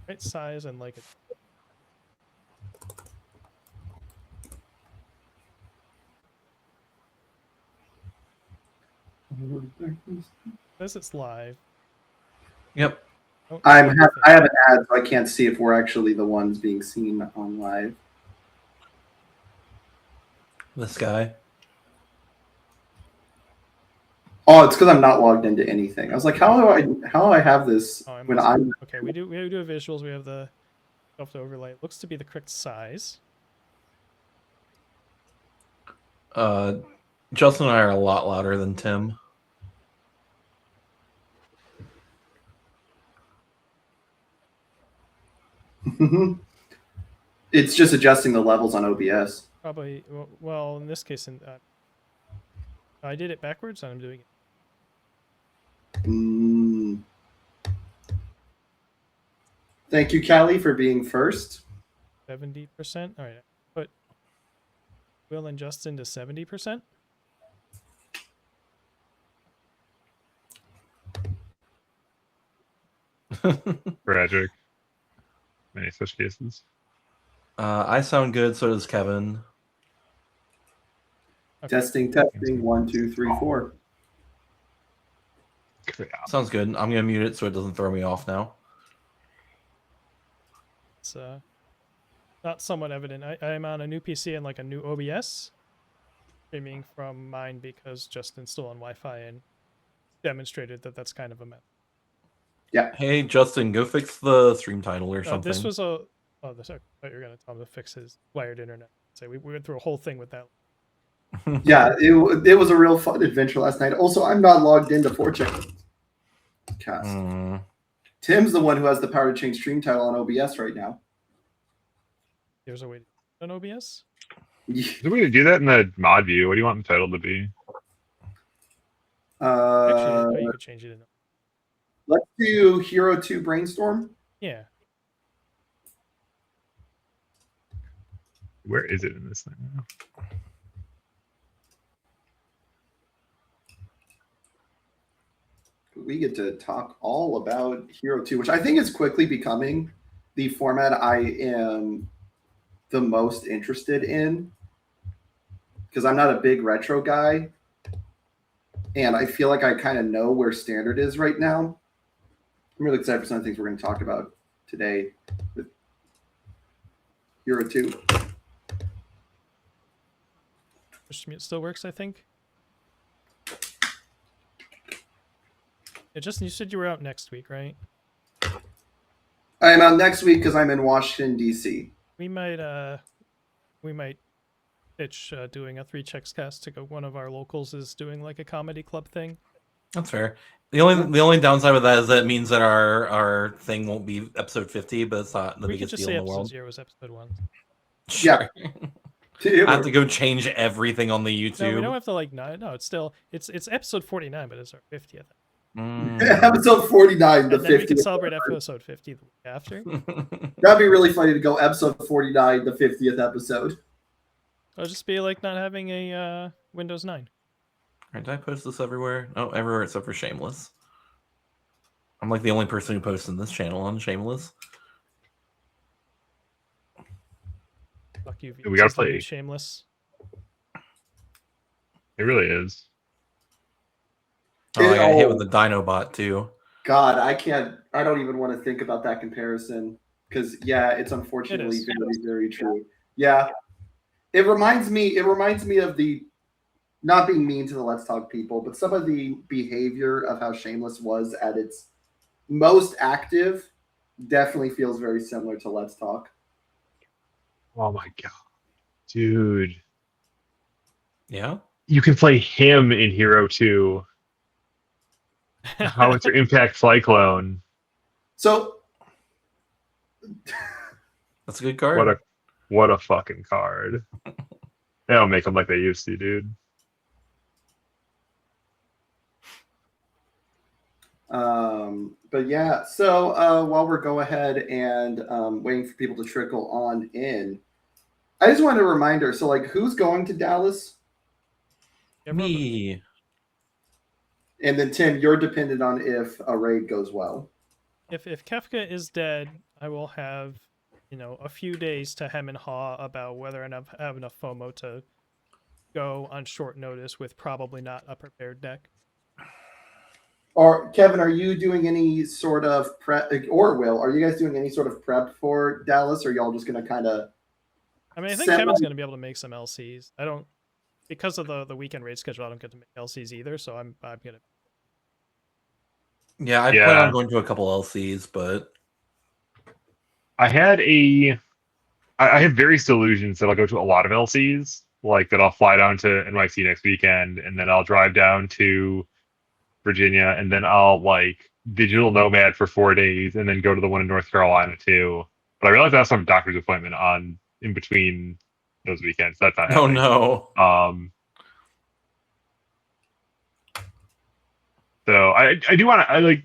right size and like it. Says it's live. Yep. I have an ad, so I can't see if we're actually the ones being seen on live. This guy. Oh, it's because I'm not logged into anything. I was like, how do I have this when I'm okay? We do visuals. We have the stuff to overlay. It looks to be the correct size. Justin and I are a lot louder than Tim. It's just adjusting the levels on OBS. Probably. Well, in this case, I did it backwards, and I'm doing it. Thank you, Callie, for being first. 70%. All right, put Will and Justin to 70%. Tragic. Many such cases. I sound good. So does Kevin. Okay. Testing. 1, 2, 3, 4. Sounds good. I'm gonna mute it so it doesn't throw me off now. It's not somewhat evident. I'm on a new PC and like a new OBS, streaming from mine because Justin's still on Wi-Fi and demonstrated that that's kind of a mess. Yeah. Hey Justin, go fix the stream title or something. This was a. Oh, I thought you were gonna tell him to fix his wired internet. So we went through a whole thing with that. Yeah, it was a real fun adventure last night. Also, I'm not logged into 4Check Cast. Tim's the one who has the power to change stream title on OBS right now. There's a way to do it on OBS? There's a way to do that in the mod view. What do you want the title to be? Actually, you could change it in. Let's do Hero 2 Brainstorm. Yeah. Where is it in this thing now? We get to talk all about Hero 2, which I think is quickly becoming the format I am the most interested in, because I'm not a big retro guy, and I feel like I kind of know where standard is right now. I'm really excited for some of the things we're going to talk about today with Hero 2. Push mute still works, I think. Justin, you said you were out next week, right? I am out next week because I'm in Washington, D.C. We might pitch doing a 3 checks cast to go. One of our locals is doing like a comedy club thing. That's fair. The only downside with that is that it means that our thing won't be episode 50, but it's not the biggest deal in the world. Episode 0 was episode 1. Sure. Yeah. I have to go change everything on the YouTube. No, we don't have to like. No, it's episode 49, but it's our 50th. Episode 49, the 50th. We can celebrate episode 50 the week after. That'd be really funny to go episode 49, the 50th episode. It'll just be like not having a Windows 9. Alright, did I post this everywhere? Oh, everywhere except for Shameless. I'm like the only person who posts in this channel on Shameless. Fuck you. We gotta play Shameless. It really is. Oh, I got hit with the Dinobot too. God, I don't even want to think about that comparison because it's unfortunately very, very true. Yeah. It reminds me of the, not being mean to the Let's Talk people, but some of the behavior of how Shameless was at its most active definitely feels very similar to Let's Talk. Oh my god. Dude. Yeah? You can play him in Hero 2. Howitzer Impact Cyclone. So that's a good card. What a fucking card. They don't make them like they used to, dude. But yeah, so while we're go ahead and waiting for people to trickle on in, I just wanted a reminder. So like, who's going to Dallas? Me. And then Tim, you're dependent on if a raid goes well. if Kefka is dead, I will have, a few days to hem and haw about whether or not I have enough FOMO to go on short notice with probably not a prepared deck. Or Kevin, are you doing any sort of prep, or Will? Are you guys doing any sort of prep for Dallas, or y'all just gonna kind of? I mean, I think Kevin's going to be able to make some LCs. I don't, because of the weekend raid schedule, I don't get to make LCs either. So I'm gonna. Yeah, I plan on going to a couple LCs, but I had I have various delusions that I'll go to a lot of LCs, like that I'll fly down to NYC next weekend, and then I'll drive down to Virginia, and then I'll like digital nomad for 4 days, and then go to the one in North Carolina too. But I realized I have some doctor's appointment on in between those weekends. That's not oh happening. no. So I do want to. I like.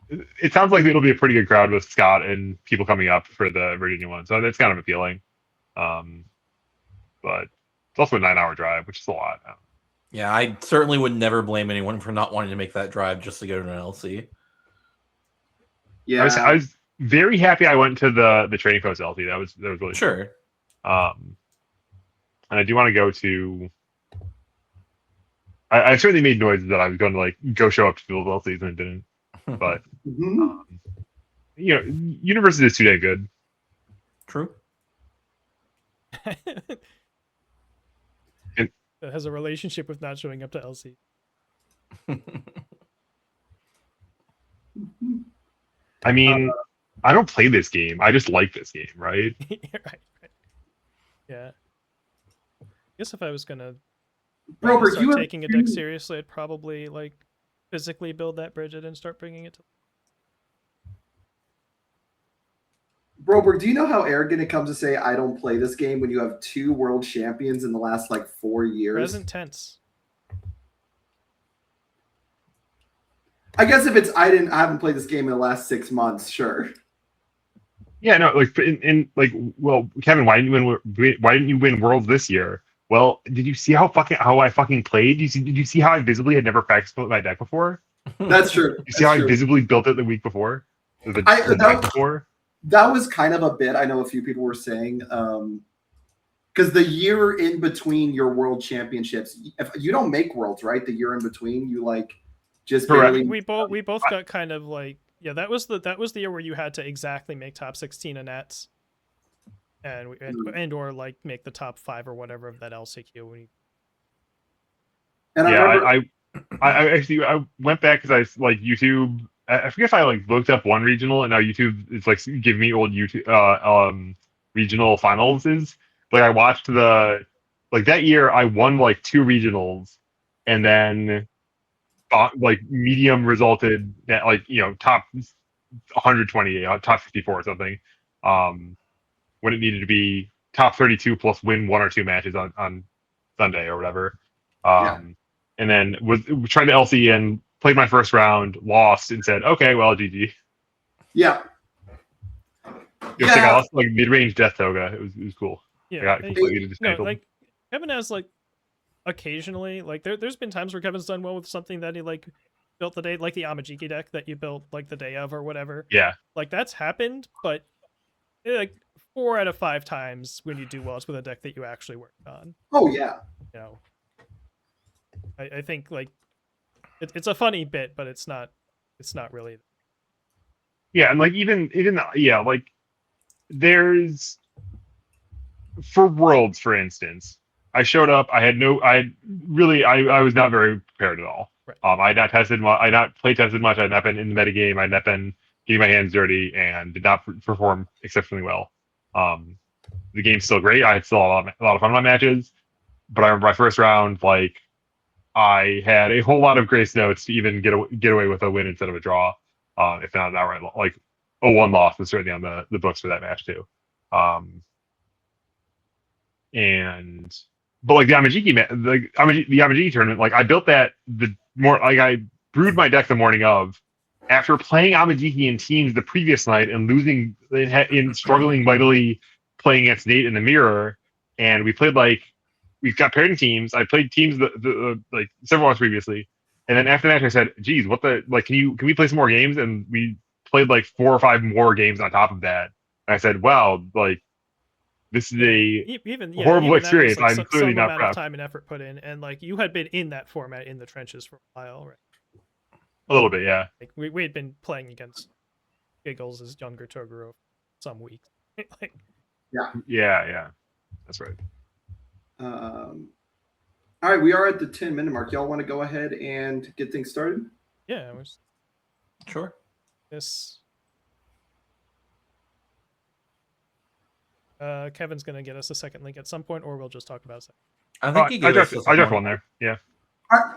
It sounds like it'll be a pretty good crowd with Scott and people coming up for the Virginia one, so that's kind of appealing. But it's also a 9-hour drive, which is a lot. Yeah, I certainly would never blame anyone for not wanting to make that drive just to go to an LC. Yeah, I was very happy I went to the Trading Post LC. That was really Sure. cool. And I do want to go to. I certainly made noises that I was going to like go show up to those LCs and it didn't. But University is too damn good. True. That has a relationship with not showing up to LC. I mean, I don't play this game. I just like this game, right? right. Yeah. I guess if I was gonna Robert, start taking a deck seriously, I'd probably like physically build that Bridget and start bringing it to. Robert, do you know how arrogant it comes to say I don't play this game when you have 2 world champions in the last like 4 years? Present tense. I guess if it's I haven't played this game in the last 6 months, sure. Yeah, no, like well, Kevin, why didn't you win Worlds this year? Well, did you see how I fucking played? Did you see how I visibly had never fact split my deck before? That's true. You see how I visibly built it the week before? The night before? That was kind of a bit. I know a few people were saying, because the year in between your world championships, if you don't make worlds, right? The year in between, you like just barely. We both got kind of like, yeah. That was the year where you had to exactly make top 16 in nets, and or like make the top 5 or whatever of that LCQ. And yeah, I actually went back because I like YouTube. I forget if I like looked up one regional and now YouTube is like giving me old YouTube regional finals. Like I watched that year I won like 2 regionals and then like medium resulted at like top 120 top 54 or something when it needed to be top 32 plus win 1 or 2 matches on Sunday or whatever. And then was trying to LC and played my first round, lost, and said, "Okay, well, GG." Yeah. I lost like mid-range Death Toga. It was cool. Yeah. I got completely dismantled. Like Kevin has like occasionally like there's been times where Kevin's done well with something that he like built the day, like the Amajiki deck that you built like the day of or whatever. Yeah. Like that's happened, but like 4 out of 5 times when you do well, it's with a deck that you actually worked on. Oh yeah. I think like it's a funny bit, but it's not really. Yeah, and like even like there's for Worlds, for instance, I showed up. I was not very prepared at all. Right. I had not tested. I not play tested much. I had not been in the metagame. I had not been getting my hands dirty, and did not perform exceptionally well. The game's still great. I had still a lot of fun in my matches, but I remember my first round, like I had a whole lot of grace notes to even get away with a win instead of a draw, if not an outright like a 1 loss was certainly on the books for that match too. But like the Amajiki tournament, like I built that I brewed my deck the morning of, after playing Amajiki in teams the previous night and losing in struggling mightily playing against Nate in the mirror, and we got paired in teams. I played teams like several months previously, and then after that I said, "Geez, what the like? Can we play some more games?" And we played like 4 or 5 more games on top of that. And I said, wow, like this is a even horrible even that was, experience. like, I'm clearly some not amount of prepped. time and effort put in, and like you had been in that format in the trenches for a while, right? A little bit, yeah. Like we had been playing against Giggles as younger Toguro some weeks. Like, Yeah. That's right. All right, we are at the 10-minute mark. Y'all want to go ahead and get things started? yeah, it was Sure. this. Kevin's gonna get us a second link at some point, or we'll just talk about it. I think he I gave us just the second one there. Yeah. All right.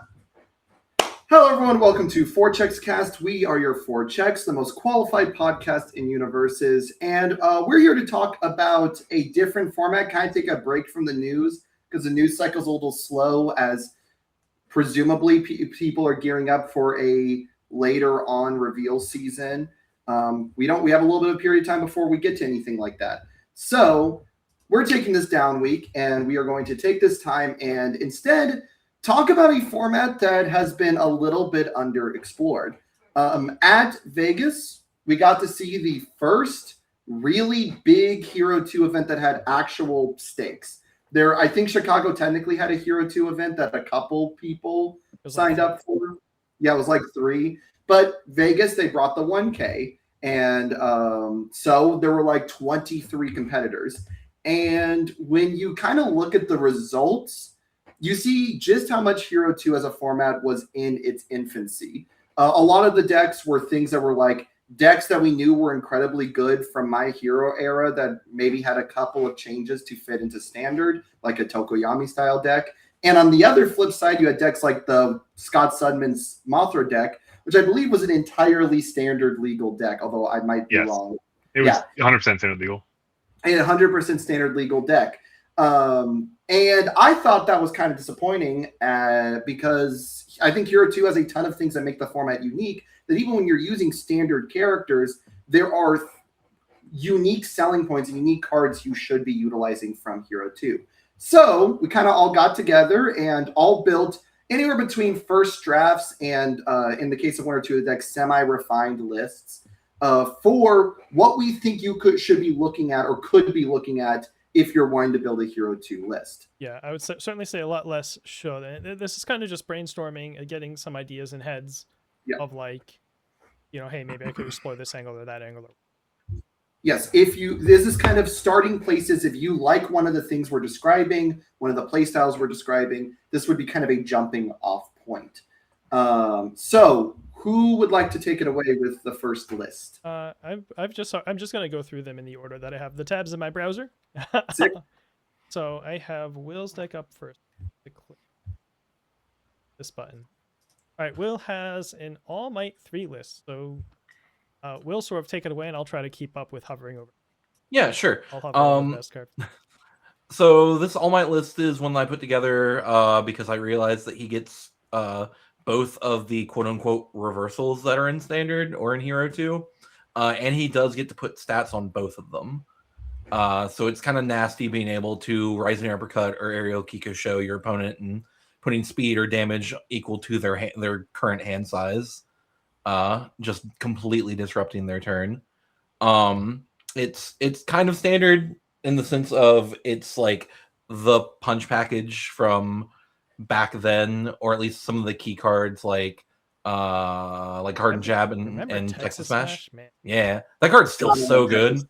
Hello, everyone. Welcome to Four Checks Cast. We are your Four Checks, the most qualified podcast in universes. And we're here to talk about a different format, kind of take a break from the news because the news cycle's a little slow as presumably people are gearing up for a later on reveal season. We have a little bit of a period of time before we get to anything like that. So we're taking this down week, and we are going to take this time and instead talk about a format that has been a little bit underexplored. At Vegas, we got to see the first really big Hero 2 event that had actual stakes. I think Chicago technically had a Hero 2 event that a couple people signed up for. Yeah, it was like 3. But Vegas, they brought the 1K. And so there were like 23 competitors. And when you kind of look at the results, you see just how much Hero 2 as a format was in its infancy. A lot of the decks were things that were like decks that we knew were incredibly good from My Hero era that maybe had a couple of changes to fit into standard, like a Tokoyami style deck. And on the other flip side, you had decks like the Scott Sudman's Mothra deck, which I believe was an entirely standard legal deck, although I might be wrong. It was 100% standard legal. And 100% standard legal deck. And I thought that was kind of disappointing because I think Hero 2 has a ton of things that make the format unique, that even when you're using standard characters, there are unique selling points and unique cards you should be utilizing from Hero 2. So we kind of all got together and all built anywhere between first drafts and, in the case of 1 or 2 of the decks, semi-refined lists for what we think you should be looking at or could be looking at if you're wanting to build a Hero 2 list. Yeah, I would certainly say a lot less should. This is kind of just brainstorming and getting some ideas in heads of like, hey, maybe I could explore this angle or that angle. Yes, this is kind of starting places. If you like one of the things we're describing, one of the play styles we're describing, this would be kind of a jumping off point. So who would like to take it away with the first list? I'm just gonna go through them in the order that I have the tabs in my browser. So I have Will's deck up first. Click this button. All right, Will has an All Might 3 list. So Will sort of take it away, and I'll try to keep up with hovering over. Yeah, sure. I'll hover over the best card. So this All Might list is one that I put together because I realized that he gets both of the quote-unquote reversals that are in Standard or in Hero 2, and he does get to put stats on both of them. So it's kind of nasty being able to Rising Uppercut or Aerial Kiko show your opponent and putting speed or damage equal to their current hand size, just completely disrupting their turn. It's kind of standard in the sense of it's like the punch package from back then, or at least some of the key cards like Hardened Jab and Texas Smash. Man. Yeah, that card's still so good.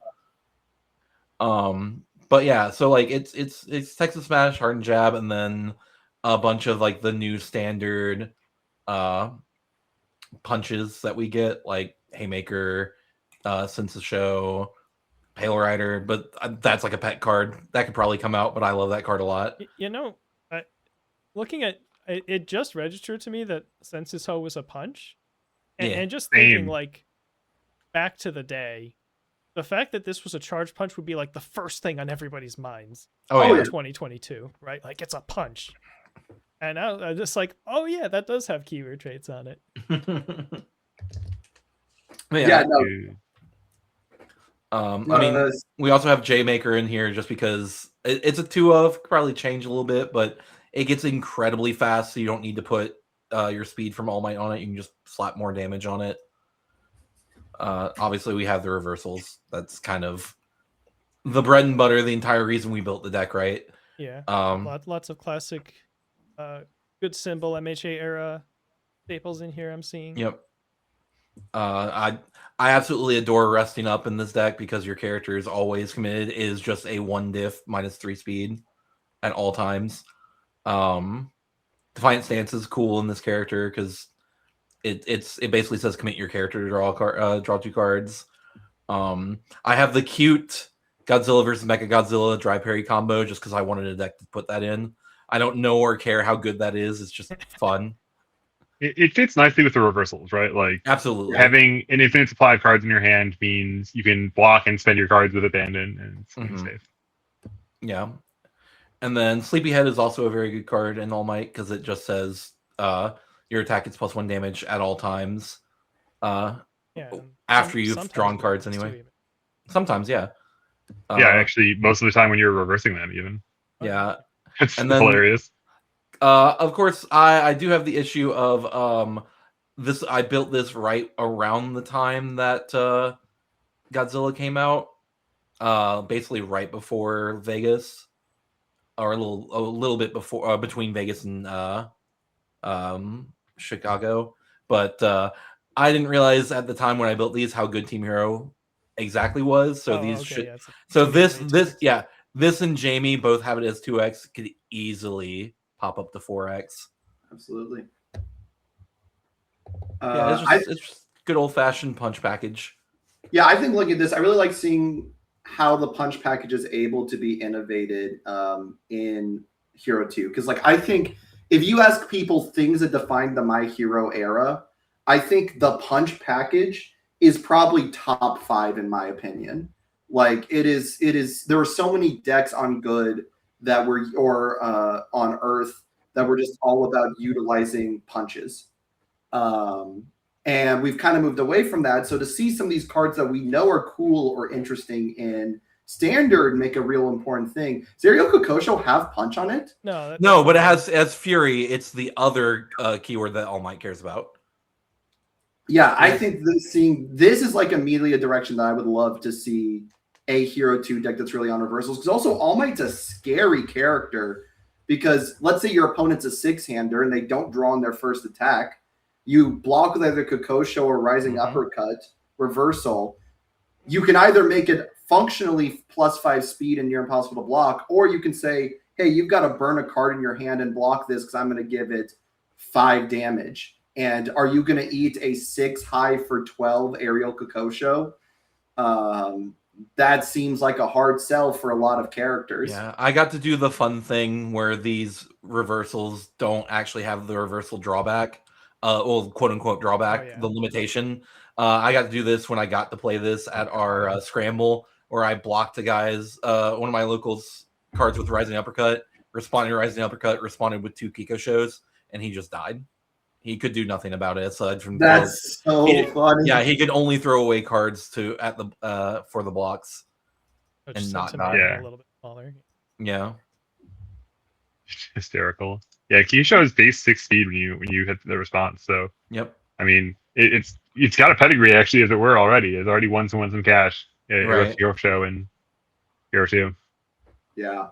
But yeah, so like it's Texas Smash, Hardened Jab, and then a bunch of like the new standard punches that we get, like Haymaker, Sense of Show, Pale Rider, but that's like a pet card that could probably come out, but I love that card a lot. Looking at it, just registered to me that Senses Ho was a punch, and just Same. thinking like back to the day, the fact that this was a charge punch would be like the first thing on everybody's minds. Oh yeah, 2022, right? Like it's a punch, and I'm just like, oh yeah, that does have keyword traits on it. Yeah, no. I mean, we also have J Maker in here just because it's a 2-of, could probably change a little bit, but it gets incredibly fast, so you don't need to put your speed from All Might on it. You can just slap more damage on it. Obviously, we have the reversals. That's kind of the bread and butter, the entire reason we built the deck, right? Yeah. Um, Lots of classic, good symbol MHA era staples in here. I'm seeing. Yep. I absolutely adore resting up in this deck because your character is always committed. It is just a 1 diff -3 speed at all times. Defiant Stance is cool in this character because it basically says commit your character to draw 2 cards. I have the cute Godzilla versus Mechagodzilla dry parry combo just because I wanted a deck to put that in. I don't know or care how good that is. It's just fun. It fits nicely with the reversals, right? Like Absolutely. having an infinite supply of cards in your hand means you can block and spend your cards with abandon, and it's pretty safe. Yeah. And then Sleepyhead is also a very good card in All Might because it just says your attack gets +1 damage at all times. After you've drawn cards anyway. Sometimes, yeah. Yeah, actually, most of the time when you're reversing them, even. Yeah. It's and then, hilarious. Of course, I do have the issue of this. I built this right around the time that Godzilla came out, basically right before Vegas, or a little bit before, between Vegas and Chicago. But I didn't realize at the time when I built these how good Team Hero exactly was. So this and Jamie both have it as 2x, could easily pop up to 4x. Absolutely. It's just good old fashioned punch package. Yeah, I think looking at this, I really like seeing how the punch package is able to be innovated in Hero 2. Because like I think if you ask people things that define the My Hero era, I think the punch package is probably top 5 in my opinion. Like it is there were so many decks on Good that were on Earth that were just all about utilizing punches. And we've kind of moved away from that. So to see some of these cards that we know are cool or interesting in Standard make a real important thing. Does Ariel Kokosho have punch on it? No, but it has Fury. It's the other keyword that All Might cares about. Yeah, I think seeing this is like immediately a direction that I would love to see a Hero 2 deck that's really on reversals. Because also All Might's a scary character because let's say your opponent's a 6-hander and they don't draw on their first attack. You block with either Kokosho or Rising Uppercut, reversal. You can either make it functionally +5 speed and near impossible to block, or you can say, hey, you've got to burn a card in your hand and block this because I'm going to give it 5 damage. And are you going to eat a 6 high for 12 Ariel Kokosho? That seems like a hard sell for a lot of characters. Yeah, I got to do the fun thing where these reversals don't actually have the reversal drawback. Quote unquote drawback, the limitation. I got to do this when I got to play this at our scramble, where I blocked a guy's one of my locals cards with Rising Uppercut, responded to Rising Uppercut, responded with 2 Kiko shows, and he just died. He could do nothing about it aside from that's so funny. Yeah, he could only throw away cards for the blocks and not die. A little bit smaller. Yeah. Hysterical. Yeah, Keisha is base 6 speed when you hit the response. So yep. I mean, it's got a pedigree actually, as it were already. It's already won some cash. Right. Hero Show and Hero 2. Yeah.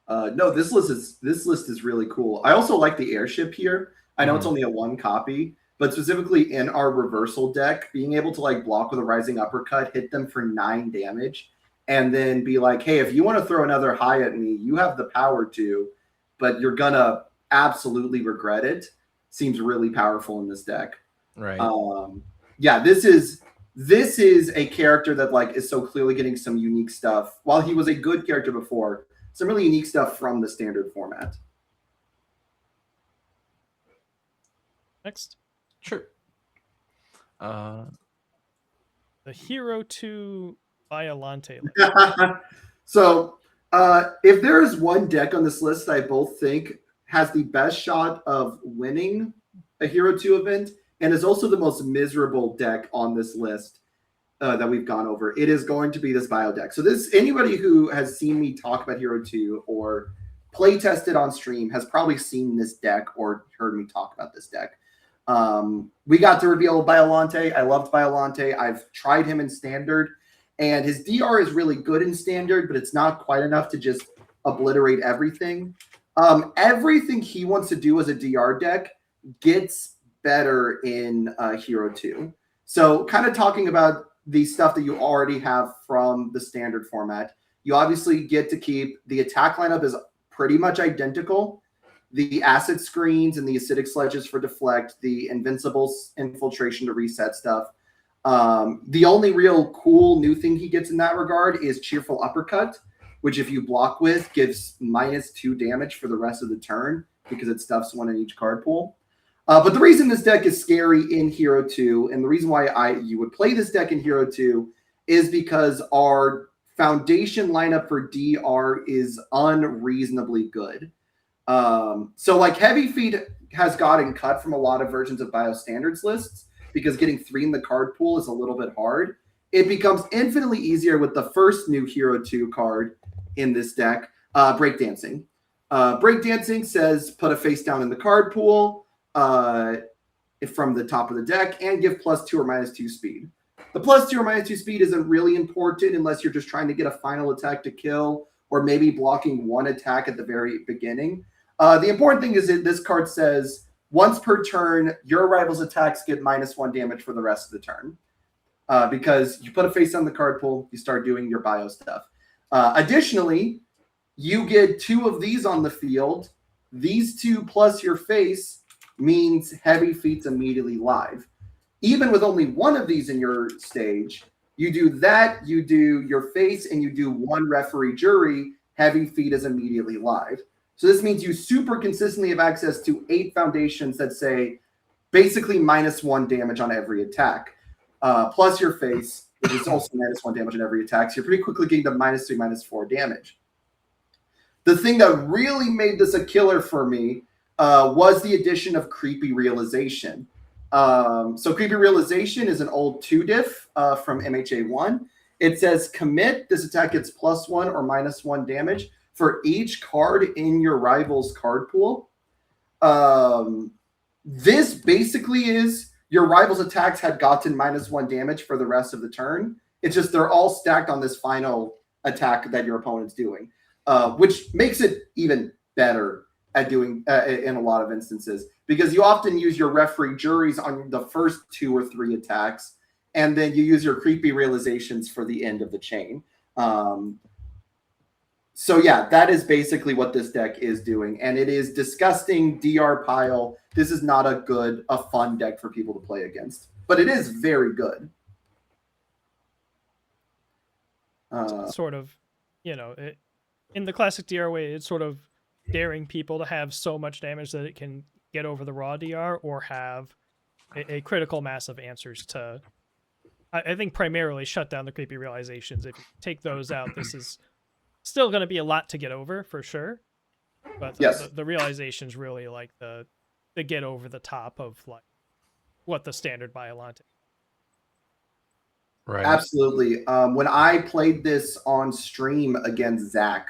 No, this list is really cool. I also like the airship here. I know it's only a 1 copy, but specifically in our reversal deck, being able to like block with a Rising Uppercut, hit them for 9 damage, and then be like, hey, if you want to throw another high at me, you have the power to, but you're gonna absolutely regret it. Seems really powerful in this deck. Right. Yeah, this is a character that like is so clearly getting some unique stuff. While he was a good character before, some really unique stuff from the standard format. Next. Sure. The Hero 2 Violante. So if there is one deck on this list I both think has the best shot of winning a Hero 2 event and is also the most miserable deck on this list that we've gone over, it is going to be this Bio deck. So anybody who has seen me talk about Hero 2 or play tested on stream has probably seen this deck or heard me talk about this deck. We got to reveal Biolante. I loved Biolante. I've tried him in Standard, and his DR is really good in Standard, but it's not quite enough to just obliterate everything. Everything he wants to do as a DR deck gets better in Hero 2. So kind of talking about the stuff that you already have from the Standard format, you obviously get to keep the attack lineup is pretty much identical. The acid screens and the acidic sledges for deflect, the invincible infiltration to reset stuff. The only real cool new thing he gets in that regard is cheerful uppercut, which if you block with gives -2 damage for the rest of the turn because it stuffs one in each card pool. But the reason this deck is scary in Hero 2, and the reason why you would play this deck in Hero 2 is because our foundation lineup for DR is unreasonably good. So like Heavy Feet has gotten cut from a lot of versions of Biostandards lists because getting 3 in the card pool is a little bit hard. It becomes infinitely easier with the first new Hero 2 card in this deck, Breakdancing. Breakdancing says put a face down in the card pool from the top of the deck and give +2 or -2 speed. The +2 or -2 speed isn't really important unless you're just trying to get a final attack to kill or maybe blocking one attack at the very beginning. The important thing is that this card says once per turn, your rival's attacks get -1 damage for the rest of the turn. Because you put a face on the card pool, you start doing your bio stuff. Additionally, you get 2 of these on the field. These 2 plus your face means Heavy Feet's immediately live. Even with only 1 of these in your stage, you do that, you do your face, and you do 1 referee jury, Heavy Feet is immediately live. So this means you super consistently have access to 8 foundations that say basically -1 damage on every attack. Plus your face, which is also -1 damage on every attack. So you're pretty quickly getting to -3, -4 damage. The thing that really made this a killer for me was the addition of Creepy Realization. So Creepy Realization is an old 2-diff from MHA1. It says commit, this attack gets +1 or -1 damage for each card in your rival's card pool. This basically is your rival's attacks had gotten -1 damage for the rest of the turn. It's just they're all stacked on this final attack that your opponent's doing, which makes it even better at doing in a lot of instances because you often use your referee juries on the first 2 or 3 attacks, and then you use your Creepy Realizations for the end of the chain. So yeah, that is basically what this deck is doing, and it is disgusting DR pile. This is not a fun deck for people to play against, but it is very good. Sort of, in the classic DR way, it's sort of daring people to have so much damage that it can get over the raw DR or have a critical mass of answers to, I think, primarily shut down the Creepy Realizations. If you take those out, this is still going to be a lot to get over for sure, but the realizations really like the get over the top of like what the standard Biolante. Right. Absolutely. When I played this on stream against Zach,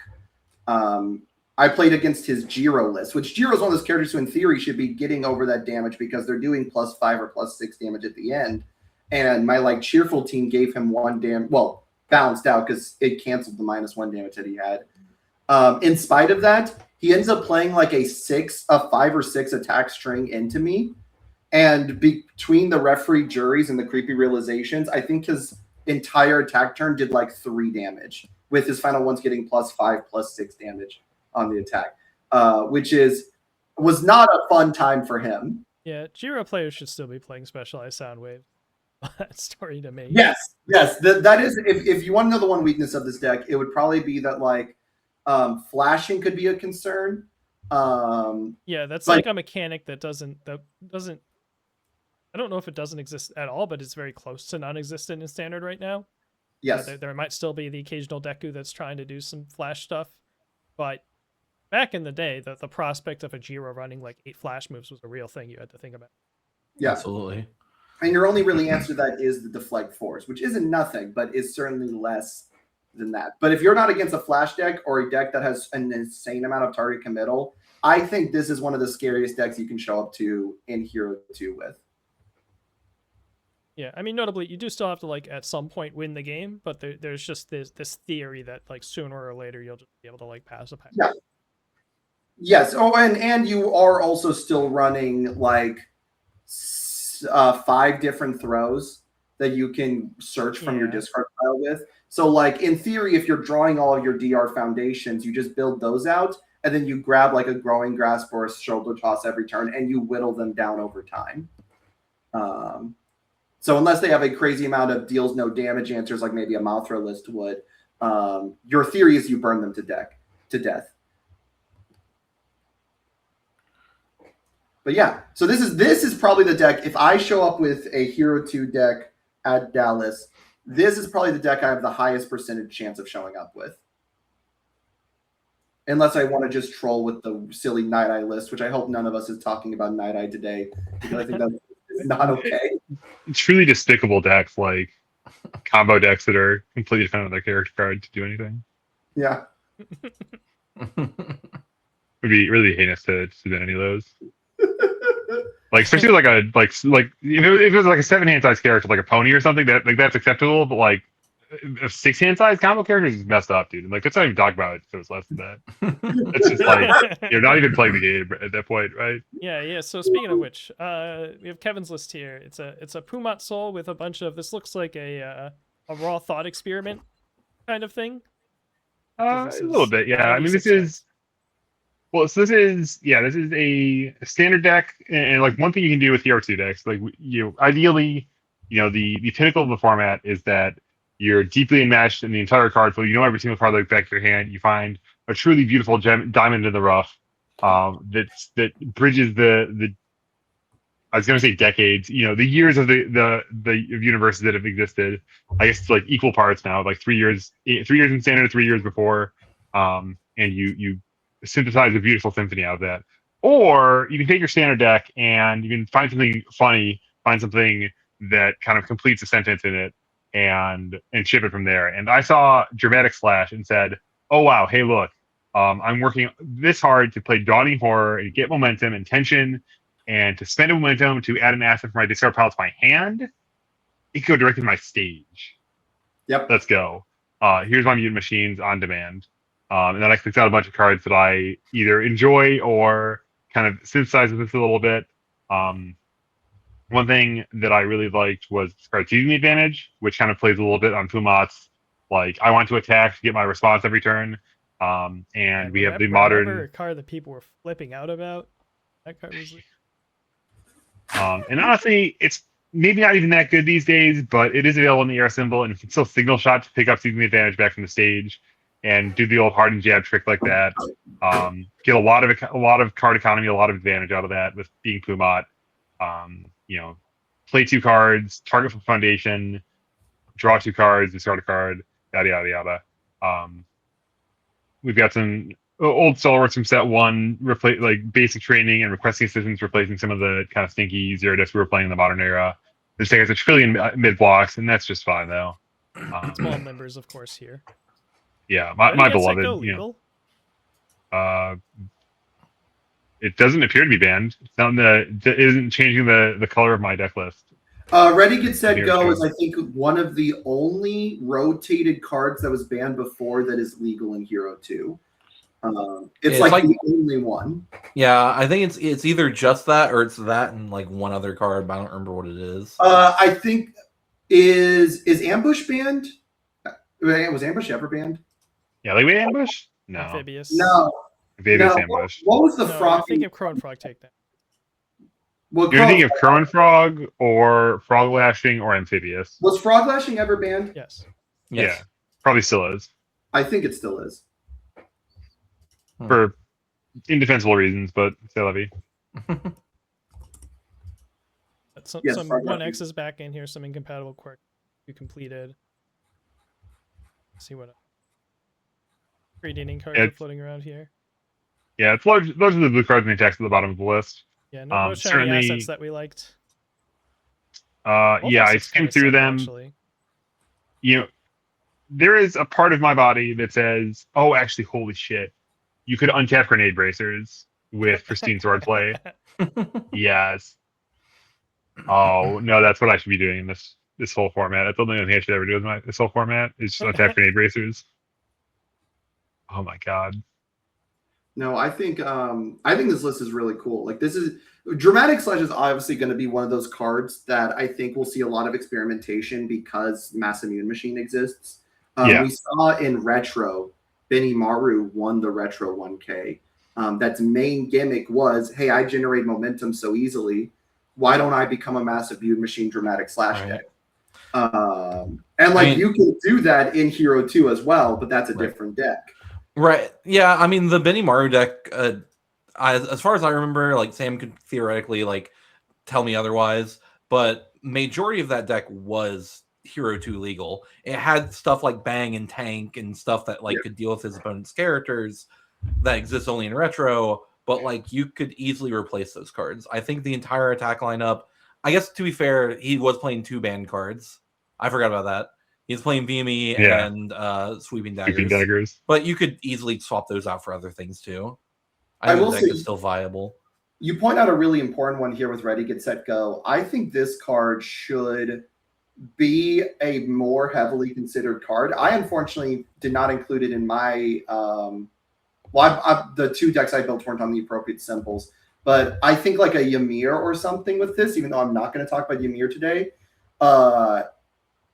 I played against his Jiro list, which Jiro is one of those characters who in theory should be getting over that damage because they're doing +5 or +6 damage at the end. And my cheerful team gave him 1 damage. Well, balanced out because it canceled the -1 damage that he had. In spite of that, he ends up playing like a 5 or 6 attack string into me. And between the referee juries and the Creepy Realizations, I think his entire attack turn did like 3 damage, with his final ones getting +5, +6 damage on the attack, which was not a fun time for him. Yeah, Jiro players should still be playing Specialized Soundwave. That story to me. Yes. That is, if you want to know the one weakness of this deck, it would probably be that flashing could be a concern. Yeah, that's like a mechanic that doesn't. I don't know if it doesn't exist at all, but it's very close to non-existent in Standard right now. Yes, there might still be the occasional Deku that's trying to do some flash stuff, but back in the day, the prospect of a Jiro running like 8 flash moves was a real thing you had to think about. Yeah, absolutely. And your only really answer to that is the Deflect Force, which isn't nothing, but is certainly less than that. But if you're not against a flash deck or a deck that has an insane amount of target committal, I think this is one of the scariest decks you can show up to in Hero 2 with. Yeah, I mean, notably, you do still have to like at some point win the game, but there's just this theory that like sooner or later you'll just be able to like pass a pack. Yeah. Yes. Oh, and you are also still running like 5 different throws that you can search from your discard pile with. So, like in theory, if you're drawing all of your DR foundations, you just build those out, and then you grab like a growing grasp or a shoulder toss every turn, and you whittle them down over time. So unless they have a crazy amount of deals no damage answers, like maybe a Mothra list would, your theory is you burn them to death. But yeah, so this is probably the deck. If I show up with a Hero 2 deck at Dallas, this is probably the deck I have the highest percentage chance of showing up with. Unless I want to just troll with the silly Night Eye list, which I hope none of us is talking about Night Eye today, because I think that is not okay. Truly despicable decks, like combo decks that are completely dependent on their character card to do anything. Yeah. Would be really heinous to do any of those. Like especially like a like if it was like a 7-hand size character like a pony or something that's acceptable, but like a 6-hand size combo character is messed up, dude. And like let's not even talk about it if it was less than that. It's just like you're not even playing the game at that point, right? Yeah. So speaking of which, we have Kevin's list here. It's a Pumat Soul with a bunch of, this looks like a raw thought experiment kind of thing. A little bit, yeah. I mean, this is a standard deck, and like one thing you can do with Hero 2 decks, like ideally, the pinnacle of the format is that you're deeply enmeshed in the entire card pool. You know every single card like back of your hand. You find a truly beautiful diamond in the rough that bridges the I was going to say decades, the years of the universes that have existed. I guess it's like equal parts now, like 3 years in standard, 3 years before, and you synthesize a beautiful symphony out of that. Or you can take your standard deck and you can find something funny, find something that kind of completes a sentence in it, and ship it from there. And I saw Dramatic Slash and said, "Oh wow, hey look, I'm working this hard to play Dawning Horror and get momentum and tension." And to spend a momentum to add an asset for my discard pile to my hand, it could go directly to my stage. Yep. Let's go. Here's my Mutant Machines on demand. And then I clicked out a bunch of cards that I either enjoy or kind of synthesize with this a little bit. One thing that I really liked was card Seizing the Advantage, which kind of plays a little bit on Pumat's, like, I want to attack to get my response every turn. And we have the modern... Remember a card that people were flipping out about? That card was... and honestly, it's maybe not even that good these days, but it is available in the air symbol, and you can still signal shot to pick up Seizing the Advantage back from the stage and do the old hardened jab trick like that. Get a lot of card economy, a lot of advantage out of that with being Pumat. Play 2 cards, target for foundation, draw 2 cards, discard a card, yada yada yada. We've got some old stalwarts from set 1, replace like basic training and requesting assistance, replacing some of the kind of stinky zero decks we were playing in the modern era. This thing has a trillion mid blocks, and that's just fine though. Small members, of course, here. Yeah, my beloved. It doesn't appear to be banned. It's not it isn't changing the color of my deck list. Ready, Get, Set, Go is, I think, one of the only rotated cards that was banned before that is legal in Hero 2. It's like the only one. Yeah, I think it's either just that or it's that and like one other card, but I don't remember what it is. I think is Ambush banned? Was Ambush ever banned? Yeah, like Ambush? No. Amphibious. No. Amphibious Ambush. What was the frog? I think of Crone Frog take that. Well, you're thinking of Crone Frog or Frog Lashing or Amphibious. Was Frog Lashing ever banned? Yes. Yeah, probably still is. I think it still is. For indefensible reasons, but c'est la vie. Some 1X is back in here, some incompatible quirk you completed. Let's see what 3D cards are floating around here. Yeah, it's those are the blue cards in the text at the bottom of the list. Yeah, no shiny assets that we liked. Yeah, I skimmed through them. Actually. There is a part of my body that says, "Oh, actually, holy shit, you could untap Grenade Bracers." with pristine swordplay. Yes. Oh no, that's what I should be doing in this whole format. That's the only thing I should ever do with this whole format is just attack grenade racers. Oh my god. No, I think this list is really cool. Like this is Dramatic Sledge is obviously going to be one of those cards that I think will see a lot of experimentation because Mass Immune Machine exists. Yeah. We saw in Retro, Benny Maru won the Retro 1K. That's main gimmick was, hey, I generate momentum so easily. Why don't I become a Mass Immune Machine Dramatic Slash Right. deck? And like you can do that in Hero 2 as well, but that's a different deck. Right. Yeah. I mean, the Benny Maru deck, as far as I remember, like Sam could theoretically like tell me otherwise, but majority of that deck was Hero 2 legal. It had stuff like Bang and Tank and stuff that like could deal with his opponent's characters that exists only in Retro, but like you could easily replace those cards. I think the entire attack lineup, I guess to be fair, he was playing 2 banned cards. I forgot about that. He's playing VME and Sweeping Daggers. But you could easily swap those out for other things too. I think the deck is still viable. You point out a really important one here with Ready, Get, Set, Go. I think this card should be a more heavily considered card. I unfortunately did not include it in my the 2 decks I built weren't on the appropriate symbols. But I think like a Ymir or something with this, even though I'm not going to talk about Ymir today,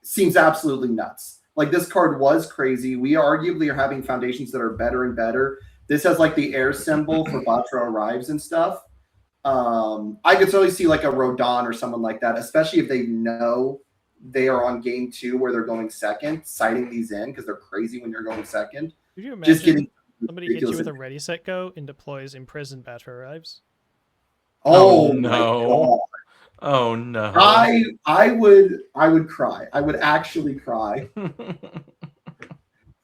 seems absolutely nuts. Like this card was crazy. We arguably are having foundations that are better and better. This has like the air symbol for Batra arrives and stuff. I could totally see like a Rodon or someone like that, especially if they know they are on game 2 where they're going second, citing these in because they're crazy when you're going second. Could you imagine somebody hits you with a Ready, Set, Go and deploys Imprisoned Batra arrives? Oh no. Oh no! I would cry. I would actually cry.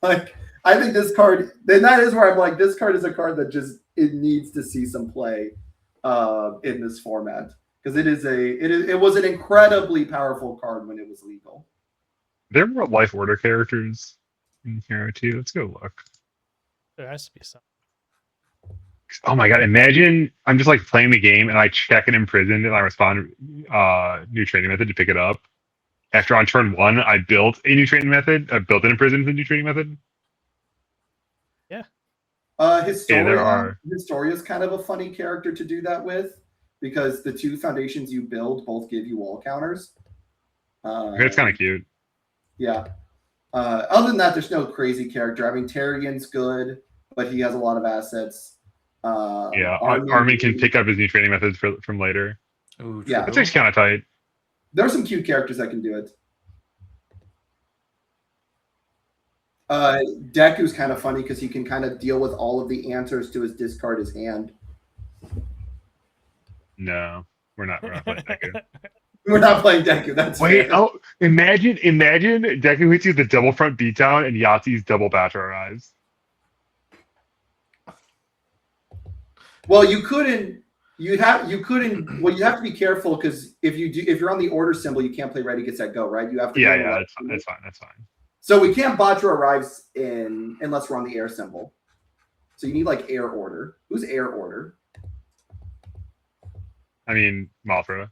Like I think this card. Then that is where I'm like, this card is a card that just it needs to see some play in this format because it was an incredibly powerful card when it was legal. There were Life Order characters in Hero 2. Let's go look. There has to be some. Oh my god! Imagine I'm just like playing the game and I check an Imprisoned and I respond new training method to pick it up. After on turn 1, I built a new training method. I built an Imprisoned with a new training method. Yeah. Historia is kind of a funny character to do that with because the 2 foundations you build both give you wall counters. It's kind of cute. Yeah. Other than that, there's no crazy character. I mean, Terrian's good, but he has a lot of assets. Armin can pick up his new training methods from later. Ooh, yeah, that's actually kind of tight. There's some cute characters that can do it. Deku's kind of funny because he can kind of deal with all of the answers to his discard his hand. No, we're not playing Deku. We're not playing Deku. That's wait. fair. Oh, imagine Deku hits you with the double front beatdown and Yahtzee's double Batra arrives. Well, you have to be careful because if you're on the order symbol, you can't play Ready, Get, Set, Go, right? You have to. Yeah, that's fine. So we can't Batra arrives in unless we're on the air symbol. So you need like air order. Who's air order? I mean, Mothra.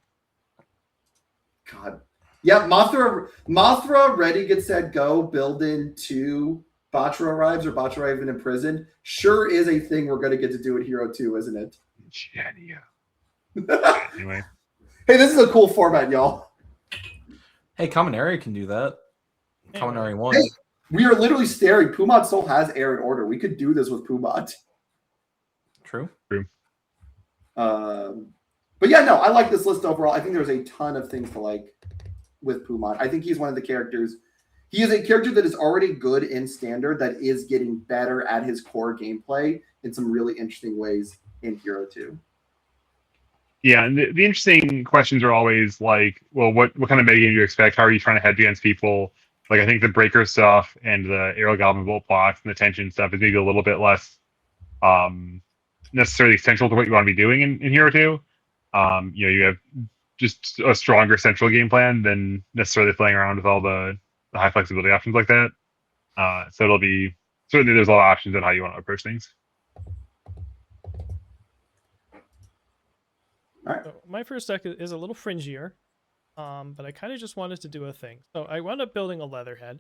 God. Yeah, Mothra, Ready, Get, Set, Go, build into Batra arrives or Batra arrive and imprisoned. Sure is a thing we're going to get to do at Hero 2, isn't it? Genia. Anyway. Hey, this is a cool format, y'all. Hey, Kaminari can do that. Kaminari 1. Hey, we are literally staring. Pumat still has air and order. We could do this with Pumat. True. But yeah, no, I like this list overall. I think there's a ton of things to like with Pumat. I think he's one of the characters. He is a character that is already good in Standard that is getting better at his core gameplay in some really interesting ways in Hero 2. Yeah, and the interesting questions are always like, well, what kind of metagame do you expect? How are you trying to hedge against people? Like, I think the breaker stuff and the aerial goblin bolt blocks and the tension stuff is maybe a little bit less necessarily essential to what you want to be doing in Hero 2. You have just a stronger central game plan than necessarily playing around with all the high flexibility options like that. So it'll be certainly there's a lot of options on how you want to approach things. All right. So my first deck is a little fringier, but I kind of just wanted to do a thing. So I wound up building a Leatherhead,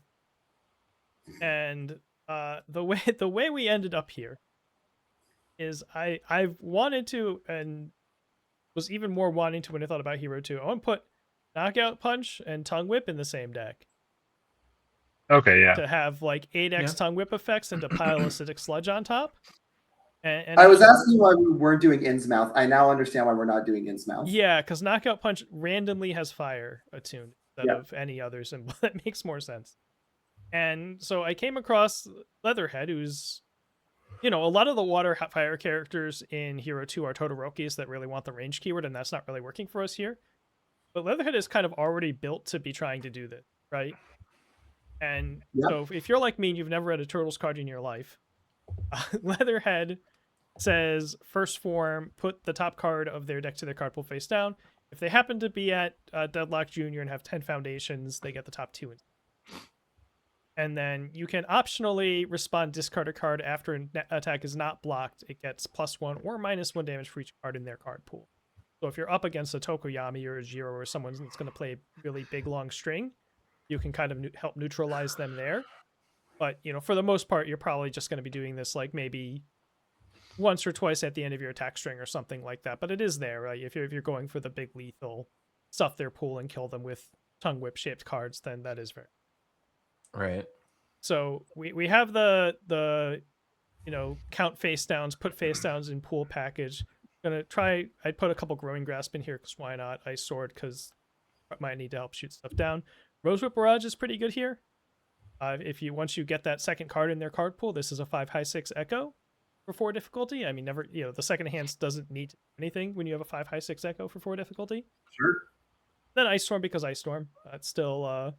and the way we ended up here is I wanted to, and was even more wanting to when I thought about Hero 2. I want to put Knockout Punch and Tongue Whip in the same deck Okay, yeah. to have like 8x Tongue Whip effects and to pile Acidic Sludge on top. And I was asking why we weren't doing Innsmouth. I now understand why we're not doing Innsmouth. yeah, because Knockout Punch randomly has fire attuned instead Yeah. of any other symbol. That makes more sense. And so I came across Leatherhead, who's, you know, a lot of the water fire characters in Hero 2 are Todorokis that really want the range keyword, and that's not really working for us here. But Leatherhead is kind of already built to be trying to do this, right? And Yep. so if you're like me and you've never read a Turtles card in your life, Leatherhead says first form, put the top card of their deck to their card pool face down. If they happen to be at Deadlock Junior and have 10 foundations, they get the top 2. And then you can optionally respond discard a card after an attack is not blocked. It gets +1 or -1 damage for each card in their card pool. So if you're up against a Tokoyami or a Jiro or someone that's going to play a really big long string, you can kind of help neutralize them there. But, you know, for the most part, you're probably just going to be doing this like maybe once or twice at the end of your attack string or something like that. But it is there, right? If you're going for the big lethal, stuff their pool and kill them with Tongue Whip shaped cards, then that is very Right. So we have the you know, count face downs, put face downs in pool package. Gonna try. I'd put a couple growing grasp in here because why not? Ice sword because might need to help shoot stuff down. Rose Whip Barrage is pretty good here. If you once you get that second card in their card pool, this is a 5/6 Echo for 4 difficulty. I mean, never, you know, the second hand doesn't need anything when you have a 5/6 Echo for 4 difficulty. Sure. Then Ice Storm because Ice Storm. It's still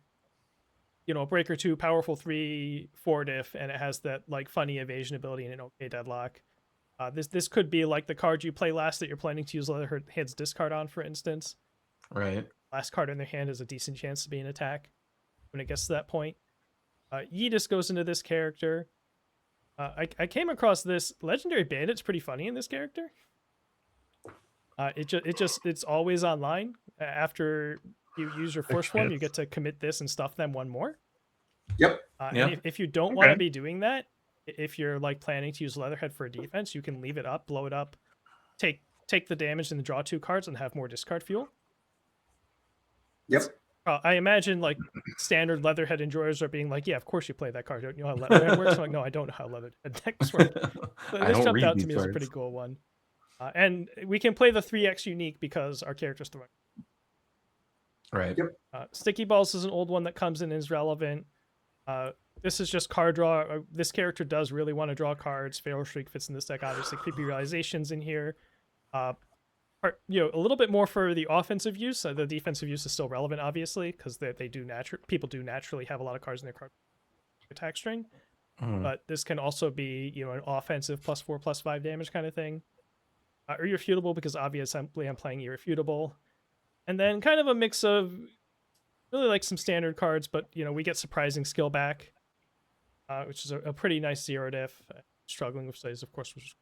you know, a breaker 2, powerful 3, 4 diff, and it has that like funny evasion ability and an okay deadlock. This could be like the card you play last that you're planning to use Leatherhead's discard on, for instance. Right. Last card in their hand has a decent chance to be an attack when it gets to that point. Yeetus goes into this character. I came across this Legendary Bandit's pretty funny in this character. It's always online. After you use your force form, you get to commit this and stuff them one more. Yep. And if you don't want to be doing that, if you're like planning to use Leatherhead for a defense, you can leave it up, blow it up, take the damage and draw 2 cards and have more discard fuel. Yep. I imagine like standard Leatherhead enjoyers are being like, yeah, of course you play that card. Don't you know how Leatherhead works? I'm like, no, I don't know how Leatherhead decks work. So this jumped out to me as a pretty cool one. And we can play the 3x unique because our character's throwing. Right. Yep. Sticky Balls is an old one that comes in and is relevant. This is just card draw. This character does really want to draw cards. Feral Shriek fits in this deck. Obviously, Creepy Realization's in here. You know, a little bit more for the offensive use. The defensive use is still relevant, obviously, because people do naturally have a lot of cards in their card attack string. But this can also be, you know, an offensive +4, +5 damage kind of thing. Irrefutable because obviously I'm playing Irrefutable. And then kind of a mix of really like some standard cards, but, you know, we get Surprising Skill back, which is a pretty nice 0 diff. Struggling with Slays, of course, which is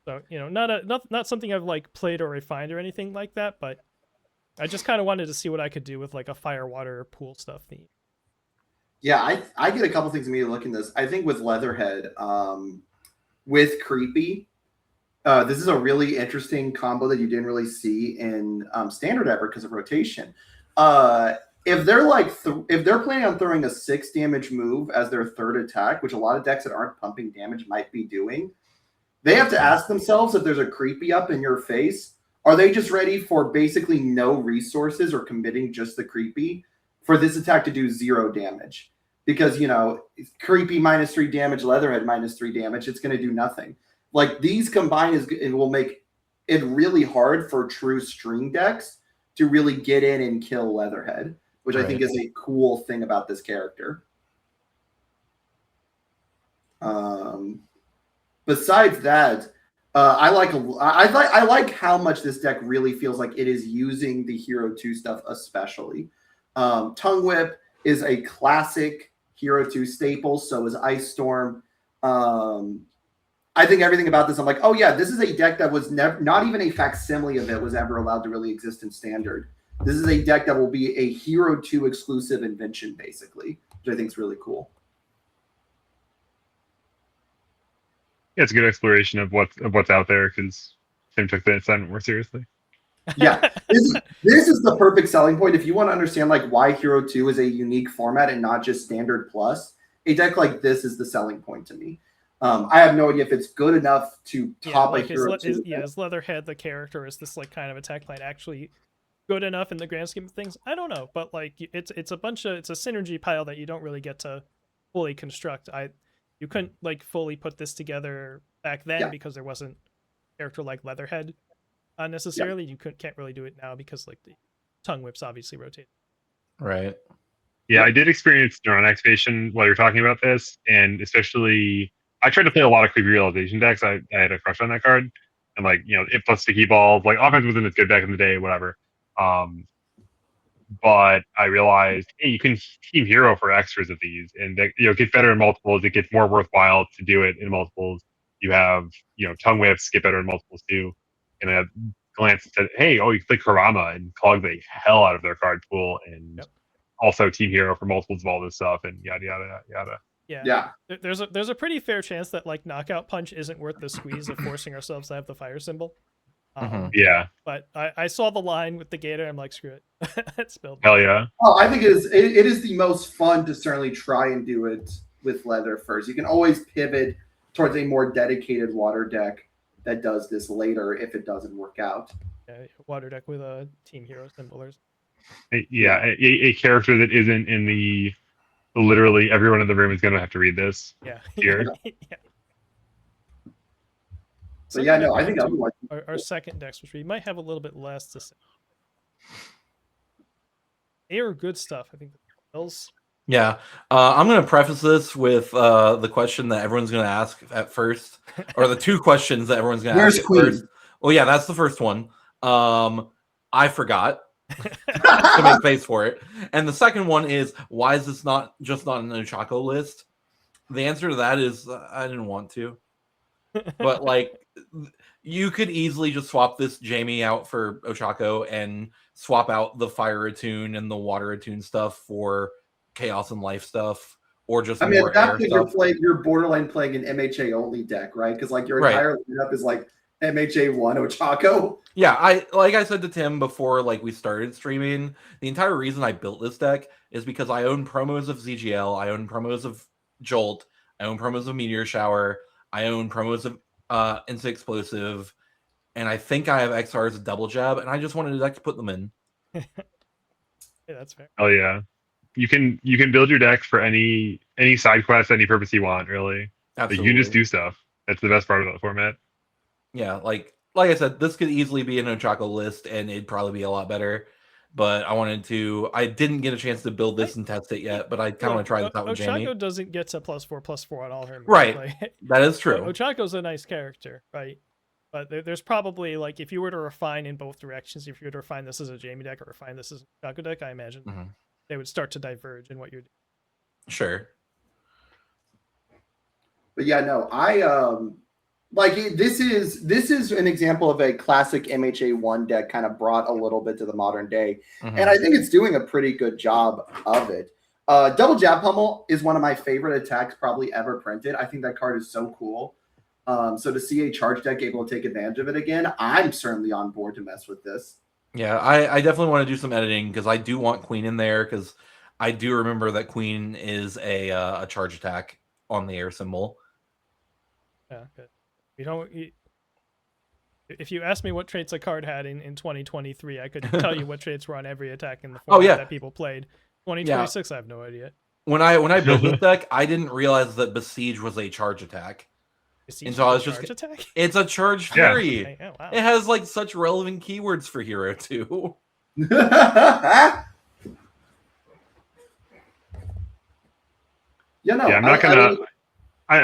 so, you know, not something I've like played or refined or anything like that, but I just kind of wanted to see what I could do with like a fire water pool stuff theme. Yeah, I get a couple things immediately looking at this. I think with Leatherhead, with Creepy, this is a really interesting combo that you didn't really see in Standard ever because of rotation. If they're like if they're planning on throwing a 6 damage move as their third attack, which a lot of decks that aren't pumping damage might be doing, they have to ask themselves if there's a Creepy up in your face. Are they just ready for basically no resources or committing just the Creepy for this attack to do 0 damage? Because, you know, Creepy -3 damage, Leatherhead -3 damage, it's going to do nothing. Like, these combined, it will make it really hard for true string decks to really get in and kill Leatherhead, which I think is a cool thing about this character. Besides that, I like how much this deck really feels like it is using the Hero 2 stuff, especially. Tongue Whip is a classic Hero 2 staple, so is Ice Storm. I think everything about this, I'm like, oh yeah, this is a deck that was never, not even a facsimile of it was ever allowed to really exist in standard. This is a deck that will be a Hero 2 exclusive invention, basically, which I think is really cool. Yeah, it's a good exploration of what's out there because Tim took the assignment more seriously. Yeah, this is the perfect selling point. If you want to understand like why Hero 2 is a unique format and not just standard plus, a deck like this is the selling point to me. I have no idea if it's good enough to top like a Hero 2. is Leatherhead the character? Is this like kind of attack line actually good enough in the grand scheme of things? I don't know, but like it's a synergy pile that you don't really get to fully construct. You couldn't like fully put this together back then because there wasn't a character like Leatherhead necessarily. You can't really do it now because like the tongue whips obviously rotate. Right. Yeah, I did experience neuron activation while you're talking about this, and especially I tried to play a lot of creepy realization decks. I had a crush on that card, and like it plus sticky balls. Like offense wasn't as good back in the day, whatever. But I realized, hey, you can team hero for extras of these, and get better in multiples. It gets more worthwhile to do it in multiples. You have tongue whips get better in multiples too, and I glanced and said, hey, you click Karama and clog the hell out of their card pool, and also team hero for multiples of all this stuff, and yada yada yada. Yeah. There's a pretty fair chance that like knockout punch isn't worth the squeeze of forcing ourselves to have the fire symbol. Yeah, but I saw the line with the gator. I'm like, screw it. It's built. Hell yeah. Oh, I think it is the most fun to certainly try and do it with leather first. You can always pivot towards a more dedicated water deck that does this later if it doesn't work out. Yeah, water deck with a team hero symbolers. Yeah, a character that isn't in the literally everyone in the room is going to have to read this. Yeah. Here. Yeah. So yeah, no, I think our second decks, which we might have a little bit less to say. They are good stuff. I think the bills. Yeah, I'm going to preface this with the question that everyone's going to ask at first, or the two questions that everyone's going to ask at first. Well, yeah, that's the first one. I forgot to make space for it. And the second one is, why is this not on the Ochako list? The answer to that is I didn't want to. But like, you could easily just swap this Jamie out for Ochako and swap out the fire attune and the water attune stuff for chaos and life stuff, or just more at that air point stuff. You're borderline playing an MHA only deck, right? Because like your entire lineup is like MHA 1 Ochako. Yeah, I said to Tim before like we started streaming, the entire reason I built this deck is because I own promos of ZGL, I own promos of Jolt, I own promos of Meteor Shower, I own promos of Instant Explosive, and I think I have XR's Double Jab, and I just wanted a deck to put them in. Yeah, that's fair. Oh yeah. You can build your deck for any side quest, any purpose you want, really. Absolutely. Like, you can just do stuff. That's the best part of the format. Yeah, like I said, this could easily be an Ochako list, and it'd probably be a lot better. But I didn't get a chance to build this and test it yet, but I kind of want to try this out with Jamie. Ochako doesn't get to +4/+4 on all her moves. Right, like, that is true. Ochako's a nice character, right? But there's probably, like, if you were to refine in both directions, if you were to refine this as a Jamie deck or refine this as an Ochako deck, I imagine they would start to diverge in what you're doing. Sure. But yeah, no, this is an example of a classic MHA1 deck kind of brought a little bit to the modern day. And I think it's doing a pretty good job of it. Double Jab Pummel is one of my favorite attacks probably ever printed. I think that card is so cool. So to see a charge deck able to take advantage of it again, I'm certainly on board to mess with this. Yeah, I definitely want to do some editing because I do want Queen in there because I do remember that Queen is a charge attack on the air symbol. Yeah, good. If you asked me what traits a card had in 2023, I could tell you what traits were on every attack in the format that people played. 2026, I have no idea. When I built this deck, I didn't realize that Besiege was a charge attack. And so I was just attack? It's a charge fury. Yeah. Oh, wow. It has like such relevant keywords for Hero 2. I'm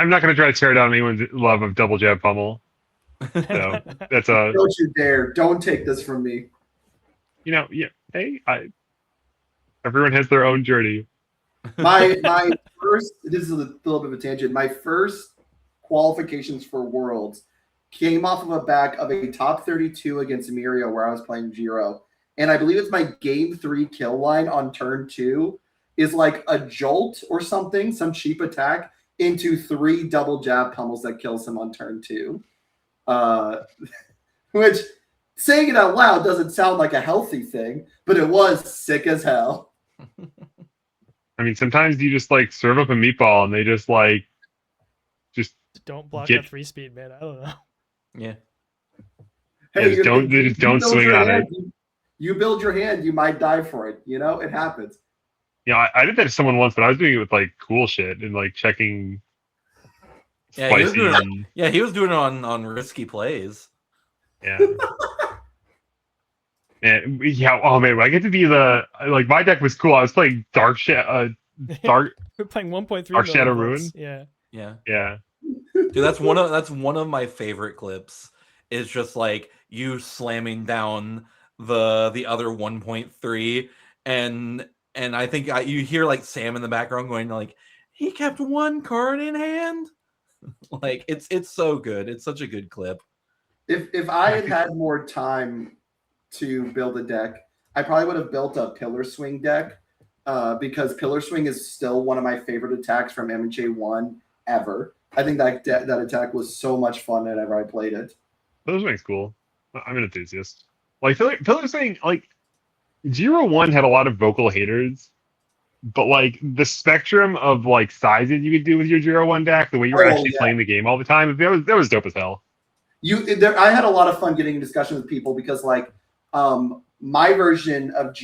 not gonna try to tear down anyone's love of Double Jab Pummel. So that's a. Don't you dare! Don't take this from me. Hey, everyone has their own journey. My first. This is a little bit of a tangent. My first qualifications for Worlds came off of a back of a top 32 against Mirio where I was playing Jiro. And I believe it's my game 3 kill line on turn 2 is like a jolt or something, some cheap attack into 3 double jab pummels that kills him on turn 2. Which, saying it out loud doesn't sound like a healthy thing, but it was sick as hell. I mean, sometimes you just like serve up a meatball and they just Don't block Get- a 3-speed, man. I don't know. Yeah. They just don't build swing your on hand, it. You build your hand, you might die for it. You know, it happens. I did that to someone once, but I was doing it with like cool shit and like checking Yeah, he was spicy. doing it. He was doing it on risky plays. Yeah. And yeah, oh man, when I get to be my deck was cool. I was playing Dark We're playing 1.3 Dark Shadow millivolts. Ruin? Yeah. Yeah. Dude, that's one of my favorite clips. Is just like you slamming down the other 1.3, and I think you hear like Sam in the background going like, he kept 1 card in hand. Like it's so good. It's such a good clip. If I had had more time to build a deck, I probably would have built a Pillar Swing deck because Pillar Swing is still one of my favorite attacks from MJ1 ever. I think that attack was so much fun whenever I played it. Pillar Swing's cool. I'm an enthusiast. Like Pillar Swing, like 0-1 had a lot of vocal haters, but like the spectrum of like sizes you could do with your 0-1 deck, the way you were actually playing the game all the time, that was dope as hell. I had a lot of fun getting in discussion with people because like my version of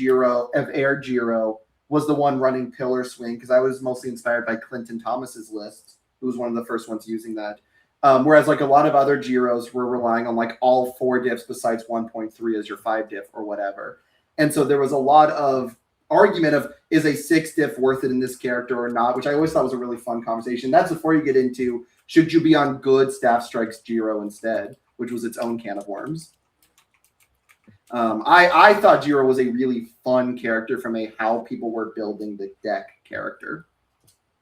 Air Giro was the one running Pillar Swing because I was mostly inspired by Clinton Thomas's list, who was one of the first ones using that. Whereas like a lot of other Giros were relying on like all 4 diffs besides 1.3 as your 5 diff or whatever. And so there was a lot of argument of is a 6 diff worth it in this character or not, which I always thought was a really fun conversation. That's before you get into should you be on good Staff Strikes Giro instead, which was its own can of worms. I thought Giro was a really fun character from a how people were building the deck character.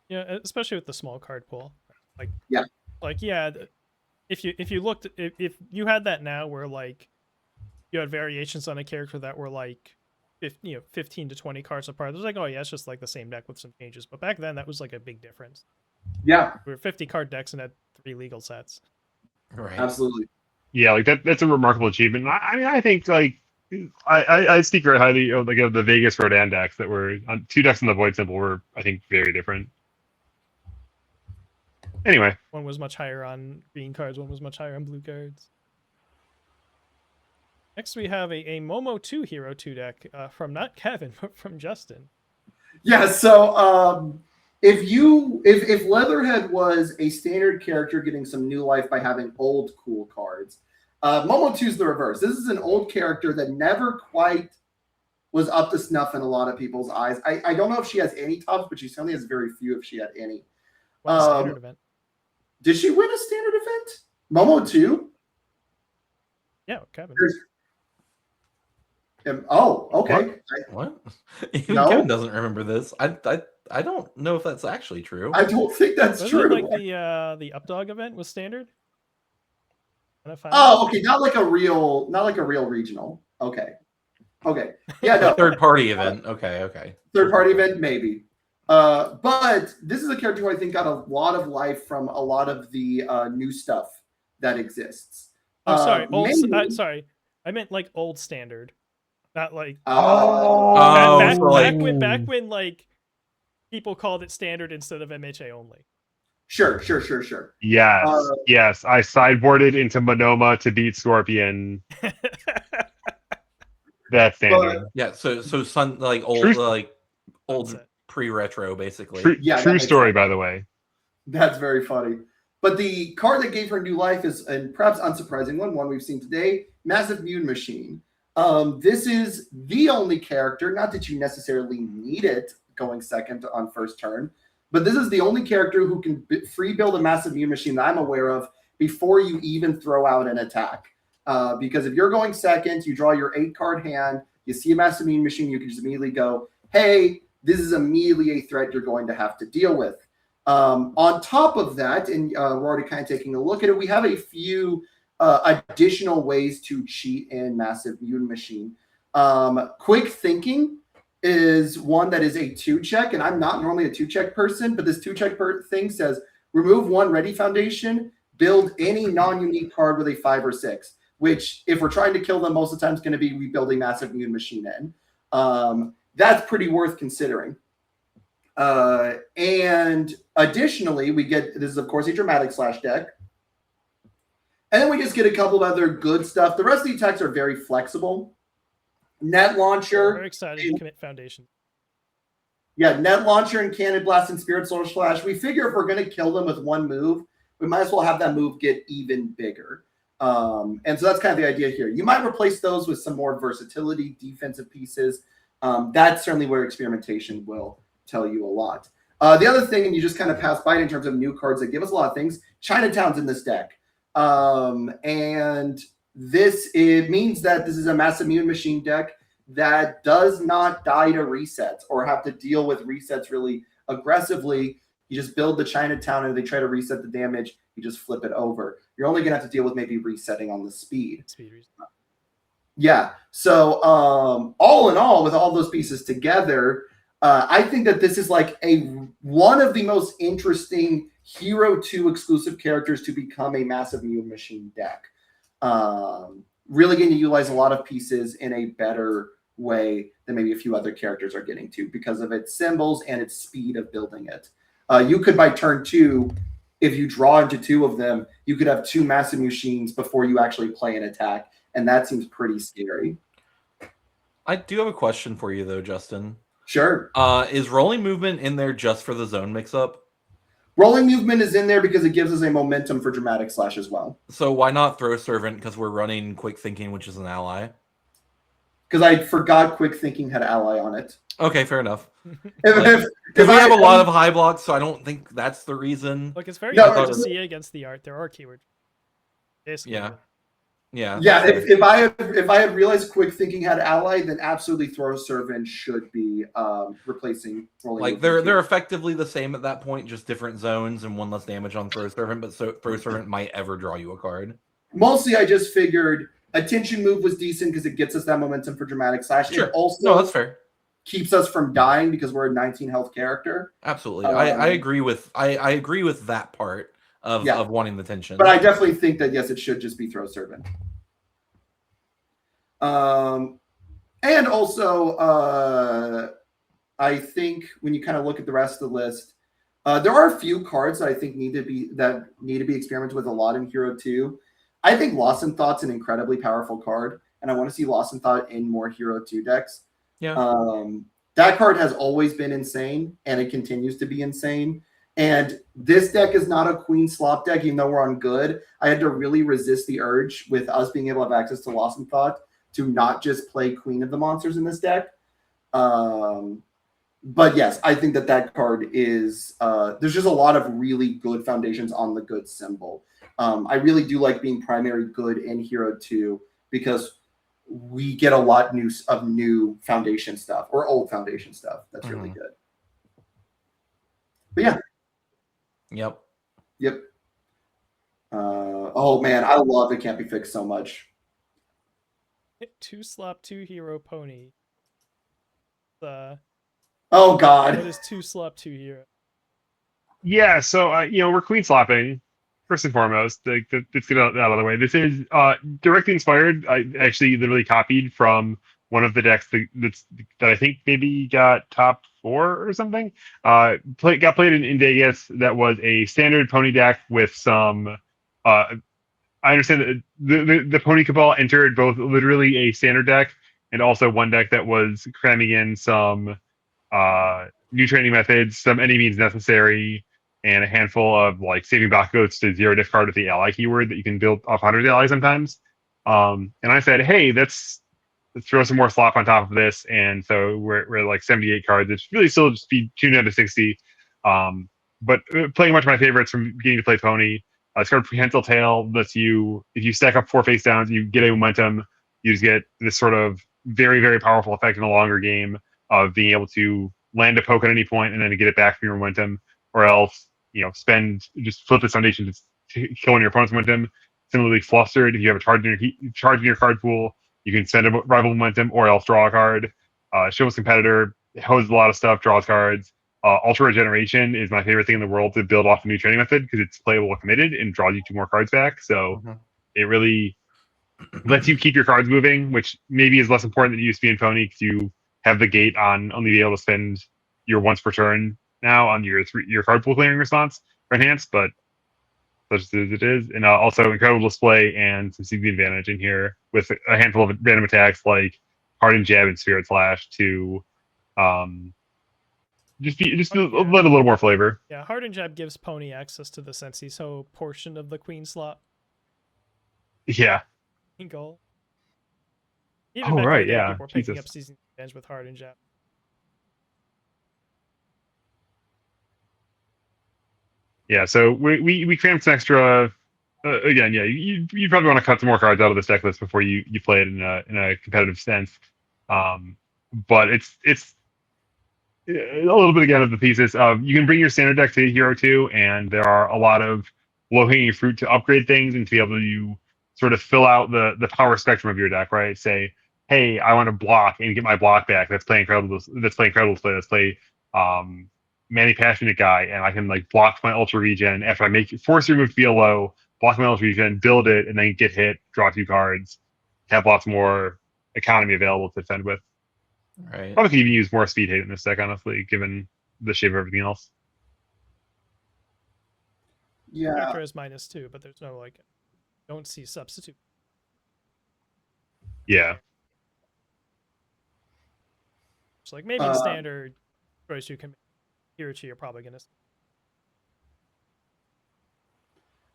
Yeah, especially with the small card pool. If you looked, if you had that now where like you had variations on a character that were like 15 to 20 cards apart, it was like, oh yeah, it's just like the same deck with some changes. But back then that was like a big difference. Yeah, We were 50 card decks and had 3 legal sets. Right. absolutely. Yeah, like that's a remarkable achievement. I mean, I think like I speak very highly of the Vegas Rodan decks that were on 2 decks in the Void Symbol were, I think, very different. Anyway, One was much higher on green cards, one was much higher on blue cards. Next we have a Momo 2 Hero 2 deck from not Kevin, but from Justin. Yeah, so if Leatherhead was a standard character getting some new life by having old cool cards, Momo 2 is the reverse. This is an old character that never quite was up to snuff in a lot of people's eyes. I don't know if she has any tops, but she certainly has very few if she had any. Won a standard event. Did she win a standard event? Momo 2? Yeah, Kevin. Okay. What? Even No. Kevin doesn't remember this. I don't know if that's actually true. I don't think that's Wasn't true. it like the Updog event was standard? Oh, okay. Not like a real regional. Okay. Yeah, no. Third party event. Okay. Third party event, maybe. But this is a character who I think got a lot of life from a lot of the new stuff that exists. Oh, sorry. Mainly- Sorry. I meant like old standard. Not like Oh, back when like people called it standard instead of MHA only. Sure. Yes. I sideboarded into Monoma to beat Scorpion. That's standard. Yeah, so sun like old old pre-retro basically. True story, by the way. That's very funny. But the card that gave her new life is, and perhaps unsurprising one we've seen today, Massive Mune Machine. This is the only character, not that you necessarily need it going second on first turn, but this is the only character who can free build a Massive Mune Machine that I'm aware of before you even throw out an attack. Because if you're going second, you draw your 8-card hand, you see a Massive Mune Machine, you can just immediately go, hey, this is immediately a threat you're going to have to deal with. On top of that, and we're already kind of taking a look at it, we have a few additional ways to cheat in Massive Mutant Machine. Quick Thinking is one that is a 2-check, and I'm not normally a 2-check person, but this 2-check thing says remove 1 ready foundation, build any non-unique card with a 5 or 6, which if we're trying to kill them, most of the time is going to be rebuilding Massive Mutant Machine in. That's pretty worth considering. And additionally, we get, this is of course a dramatic slash deck. And then we just get a couple of other good stuff. The rest of the attacks are very flexible. Net Launcher. Very excited to commit Foundation. Yeah, Net Launcher and Cannon Blast and Spirit Solar Slash. We figure if we're going to kill them with 1 move, we might as well have that move get even bigger. And so that's kind of the idea here. You might replace those with some more versatility, defensive pieces. That's certainly where experimentation will tell you a lot. The other thing, and you just kind of pass by it in terms of new cards that give us a lot of things, Chinatown's in this deck. And it means that this is a Massive Mutant Machine deck that does not die to resets or have to deal with resets really aggressively. You just build the Chinatown and they try to reset the damage. You just flip it over. You're only going to have to deal with maybe resetting on the speed. Yeah. So all in all, with all those pieces together, I think that this is like one of the most interesting Hero 2 exclusive characters to become a Massive Mutant Machine deck. Really getting to utilize a lot of pieces in a better way than maybe a few other characters are getting to because of its symbols and its speed of building it. You could, by turn 2, if you draw into 2 of them, you could have 2 Massive Machines before you actually play an attack, and that seems pretty scary. I do have a question for you, though, Justin. Sure. Is rolling movement in there just for the zone mix-up? Rolling movement is in there because it gives us a momentum for dramatic slash as well. So why not throw Servant? Because we're running Quick Thinking, which is an ally. Because I forgot Quick Thinking had ally on it. Okay, fair enough. If we have a lot of high blocks, so I don't think that's the reason. Look, it's very hard to see against the art. There are keywords. Basically. Yeah. Yeah. Yeah. If I had realized Quick Thinking had ally, then absolutely Throw Servant should be replacing rolling. Like they're effectively the same at that point, just different zones and 1 less damage on Throw Servant, but Throw Servant might ever draw you a card. Mostly, I just figured Attention Move was decent because it gets us that momentum for dramatic slash. Sure. It also no, that's fair. Keeps us from dying because we're a 19 health character. Absolutely. I agree with I agree with that part of wanting the tension. But I definitely think that yes, it should just be Throw Servant. And also I think when you kind of look at the rest of the list, there are a few cards that I think need to be experimented with a lot in Hero 2. I think Lost in Thought's an incredibly powerful card, and I want to see Lost in Thought in more Hero 2 decks. Yeah. That card has always been insane, and it continues to be insane. And this deck is not a Queen Slop deck, even though we're on good. I had to really resist the urge with us being able to have access to Lost in Thought to not just play Queen of the Monsters in this deck. But yes, I think that card is there's just a lot of really good foundations on the good symbol. I really do like being primary good in Hero 2 because we get a lot of new foundation stuff or old foundation stuff. That's really good. But yeah. Yep. Oh man, I love It Can't Be Fixed so much. 2 slop 2 hero pony. Oh god. What is 2 slop 2 hero? Yeah, so we're queen slopping first and foremost. Let's get that out of the way. This is directly inspired. I actually literally copied from one of the decks that I think maybe got top 4 or something. Got played in Vegas. That was a standard pony deck with some. I understand that the Pony Cabal entered both literally a standard deck and also one deck that was cramming in some new training methods, some any means necessary, and a handful of like saving Bakugouts to 0 discard with the ally keyword that you can build off 100 allies sometimes. And I said, hey, let's throw some more slop on top of this. And so we're like 78 cards. It's really still just be tuned down to 60. But playing much of my favorites from beginning to play Pony. This card Prehensile Tail lets you, if you stack up 4 face downs, you get a momentum. You just get this sort of very, very powerful effect in a longer game of being able to land a poke at any point and then to get it back from your momentum. Or else just flip this foundation to kill one of your opponent's momentum. Similarly, flustered, if you have a charge in your card pool, you can spend a rival momentum or else draw a card. Shows competitor, hoses a lot of stuff, draws cards. Ultra Regeneration is my favorite thing in the world to build off a new training method because it's playable and committed and draws you 2 more cards back. So it really lets you keep your cards moving, which maybe is less important than it used to be in Pony because you have the gate on only be able to spend your once per turn now on your card pool clearing response for enhance, but such as it is. And also incredible display and some CB advantage in here with a handful of random attacks like Hardened Jab and Spirit Slash to just let a little more flavor. Yeah, Hardened Jab gives Pony access to the Sensi Ho portion of the Queen slot. Yeah. Goal. Even back in the day, people were picking up season advantage with Hardened Jab. Yeah, so we crammed some extra. Again, yeah, you probably want to cut some more cards out of this deck list before you play it in a competitive sense. But it's a little bit again of the thesis of you can bring your standard deck to Hero 2, and there are a lot of low hanging fruit to upgrade things and to be able to sort of fill out the power spectrum of your deck. Right? Say, hey, I want to block and get my block back. Let's play incredible. Let's play incredible display. Let's play Manny Passionate Guy, and I can like block my Ultra Regen after I force your move to be low, block my Ultra Regen, build it, and then get hit, draw 2 cards, have lots more economy available to defend with. Right. Probably could even use more speed hate in this deck, honestly, given the shape of everything else. Yeah. Character is -2, but there's no like, don't see substitute. Yeah. It's like maybe in standard choice you can Hero 2, you're probably gonna.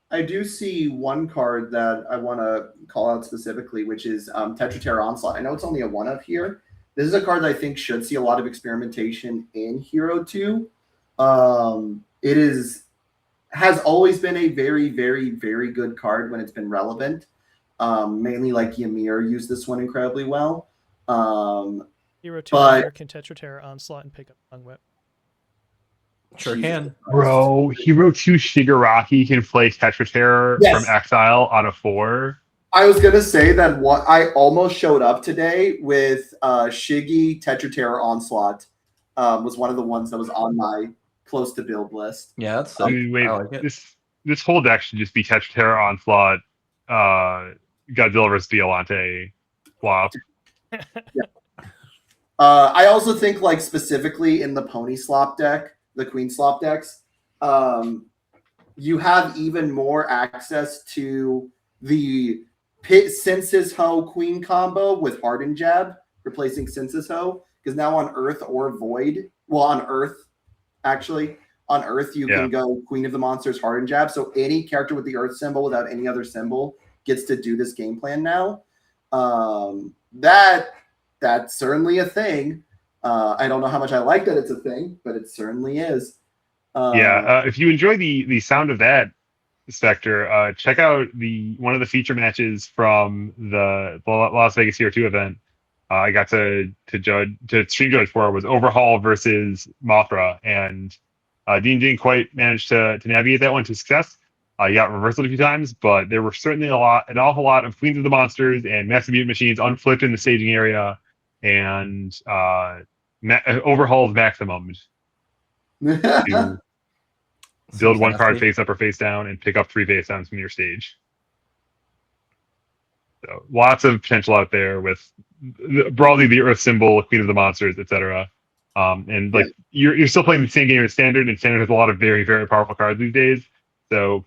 I do see one card that I want to call out specifically, which is Tetra Terra Onslaught. I know it's only a 1-of here. This is a card that I think should see a lot of experimentation in Hero 2. It has always been a very, very, very good card when it's been relevant. Mainly like Ymir used this one incredibly well. Hero 2 player can Tetra Terra Onslaught and pick up Tongue Whip. Sure can. Bro, Hero 2 Shigaraki can play Tetra Terror from Exile on a 4. I was going to say that I almost showed up today with Shiggy Tetra Terror Onslaught. Was one of the ones that was on my close to build list. Yeah, that's wait, I like it. This whole deck should just be Tetra Terror Onslaught, Godzilla vs. Violante flop. I also think like specifically in the Pony slop deck, the Queen slop decks, you have even more access to the Pit Senses Ho Queen combo with Hardened Jab, replacing Senses Ho, because now on Earth or Void, well, on Earth, actually, on Earth, you can go Queen of the Monsters, Hardened Jab. So any character with the Earth symbol without any other symbol gets to do this game plan now. That's certainly a thing. I don't know how much I like that it's a thing, but it certainly is. If you enjoy the sound of that, Spectre, check out one of the feature matches from the Las Vegas Hero 2 event. I got to stream judge for was Overhaul versus Mothra, and Dean didn't quite manage to navigate that one to success. He got reversed a few times, but there were certainly an awful lot of Queens of the Monsters and Massive Mutant Machines unflipped in the staging area, and Overhaul's maximum to build one card face up or face down and pick up 3 face downs from your stage. So lots of potential out there with broadly the Earth symbol, Queen of the Monsters, etc. And like you're still playing the same game as Standard, and Standard has a lot of very, very powerful cards these days. So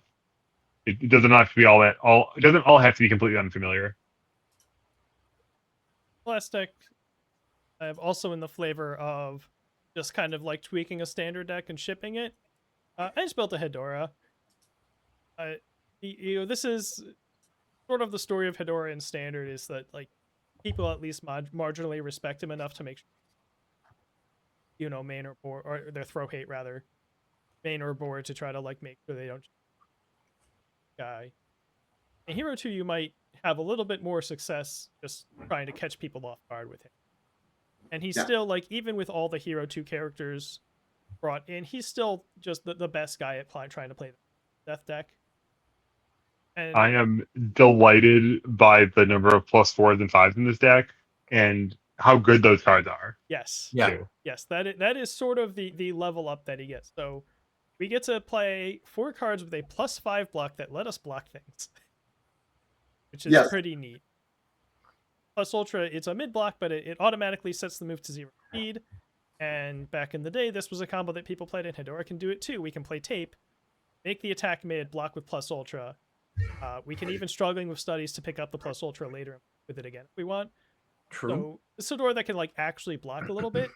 it doesn't have to be it doesn't all have to be completely unfamiliar. Last deck, I have also in the flavor of just kind of like tweaking a standard deck and shipping it. I just built a Hedora. This is sort of the story of Hedora in Standard, is that like people at least marginally respect him enough to make sure, main or board, or their throw hate rather, main or board, to try to like make sure they don't guy. In Hero 2, you might have a little bit more success just trying to catch people off guard with him. And he's still like, even with all the Hero 2 characters brought in. He's still just the best guy at trying to play the death deck. And I am delighted by the number of +4s and 5s in this deck and how good those cards are. yes, Yeah. Too. yes, that is sort of the level up that he gets. So we get to play 4 cards with a +5 block that let us block things, which is Yes. pretty neat. Plus Ultra, it's a mid block, but it automatically sets the move to 0 speed. And back in the day, this was a combo that people played, and Hedora can do it too. We can play tape, make the attack mid, block with plus Ultra. We can even struggling with studies to pick up the plus Ultra later with it again if we want. True. So this Hedora that can like actually block a little bit.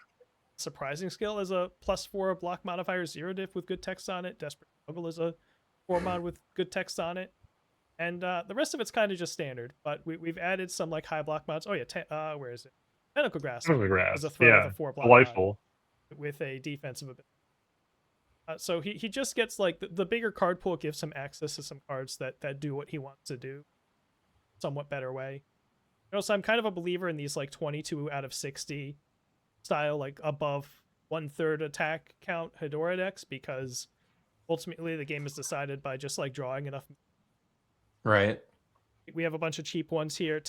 Surprising skill as a +4 block modifier, 0 diff with good text on it. Desperate Struggle is a 4 mod with good text on it. And the rest of it's kind of just standard, but we've added some like high block mods. Oh yeah, where is it? Tentacle Grasp Grass. is a throw Yeah. with a 4 block mod Delightful. with a defensive ability. So he just gets like the bigger card pool gives him access to some cards that do what he wants to do, somewhat better way. So I'm kind of a believer in these like 22 out of 60 style, like above 1/3 attack count Hedora decks, because ultimately the game is decided by just like drawing enough. Right. We have a bunch of cheap ones here.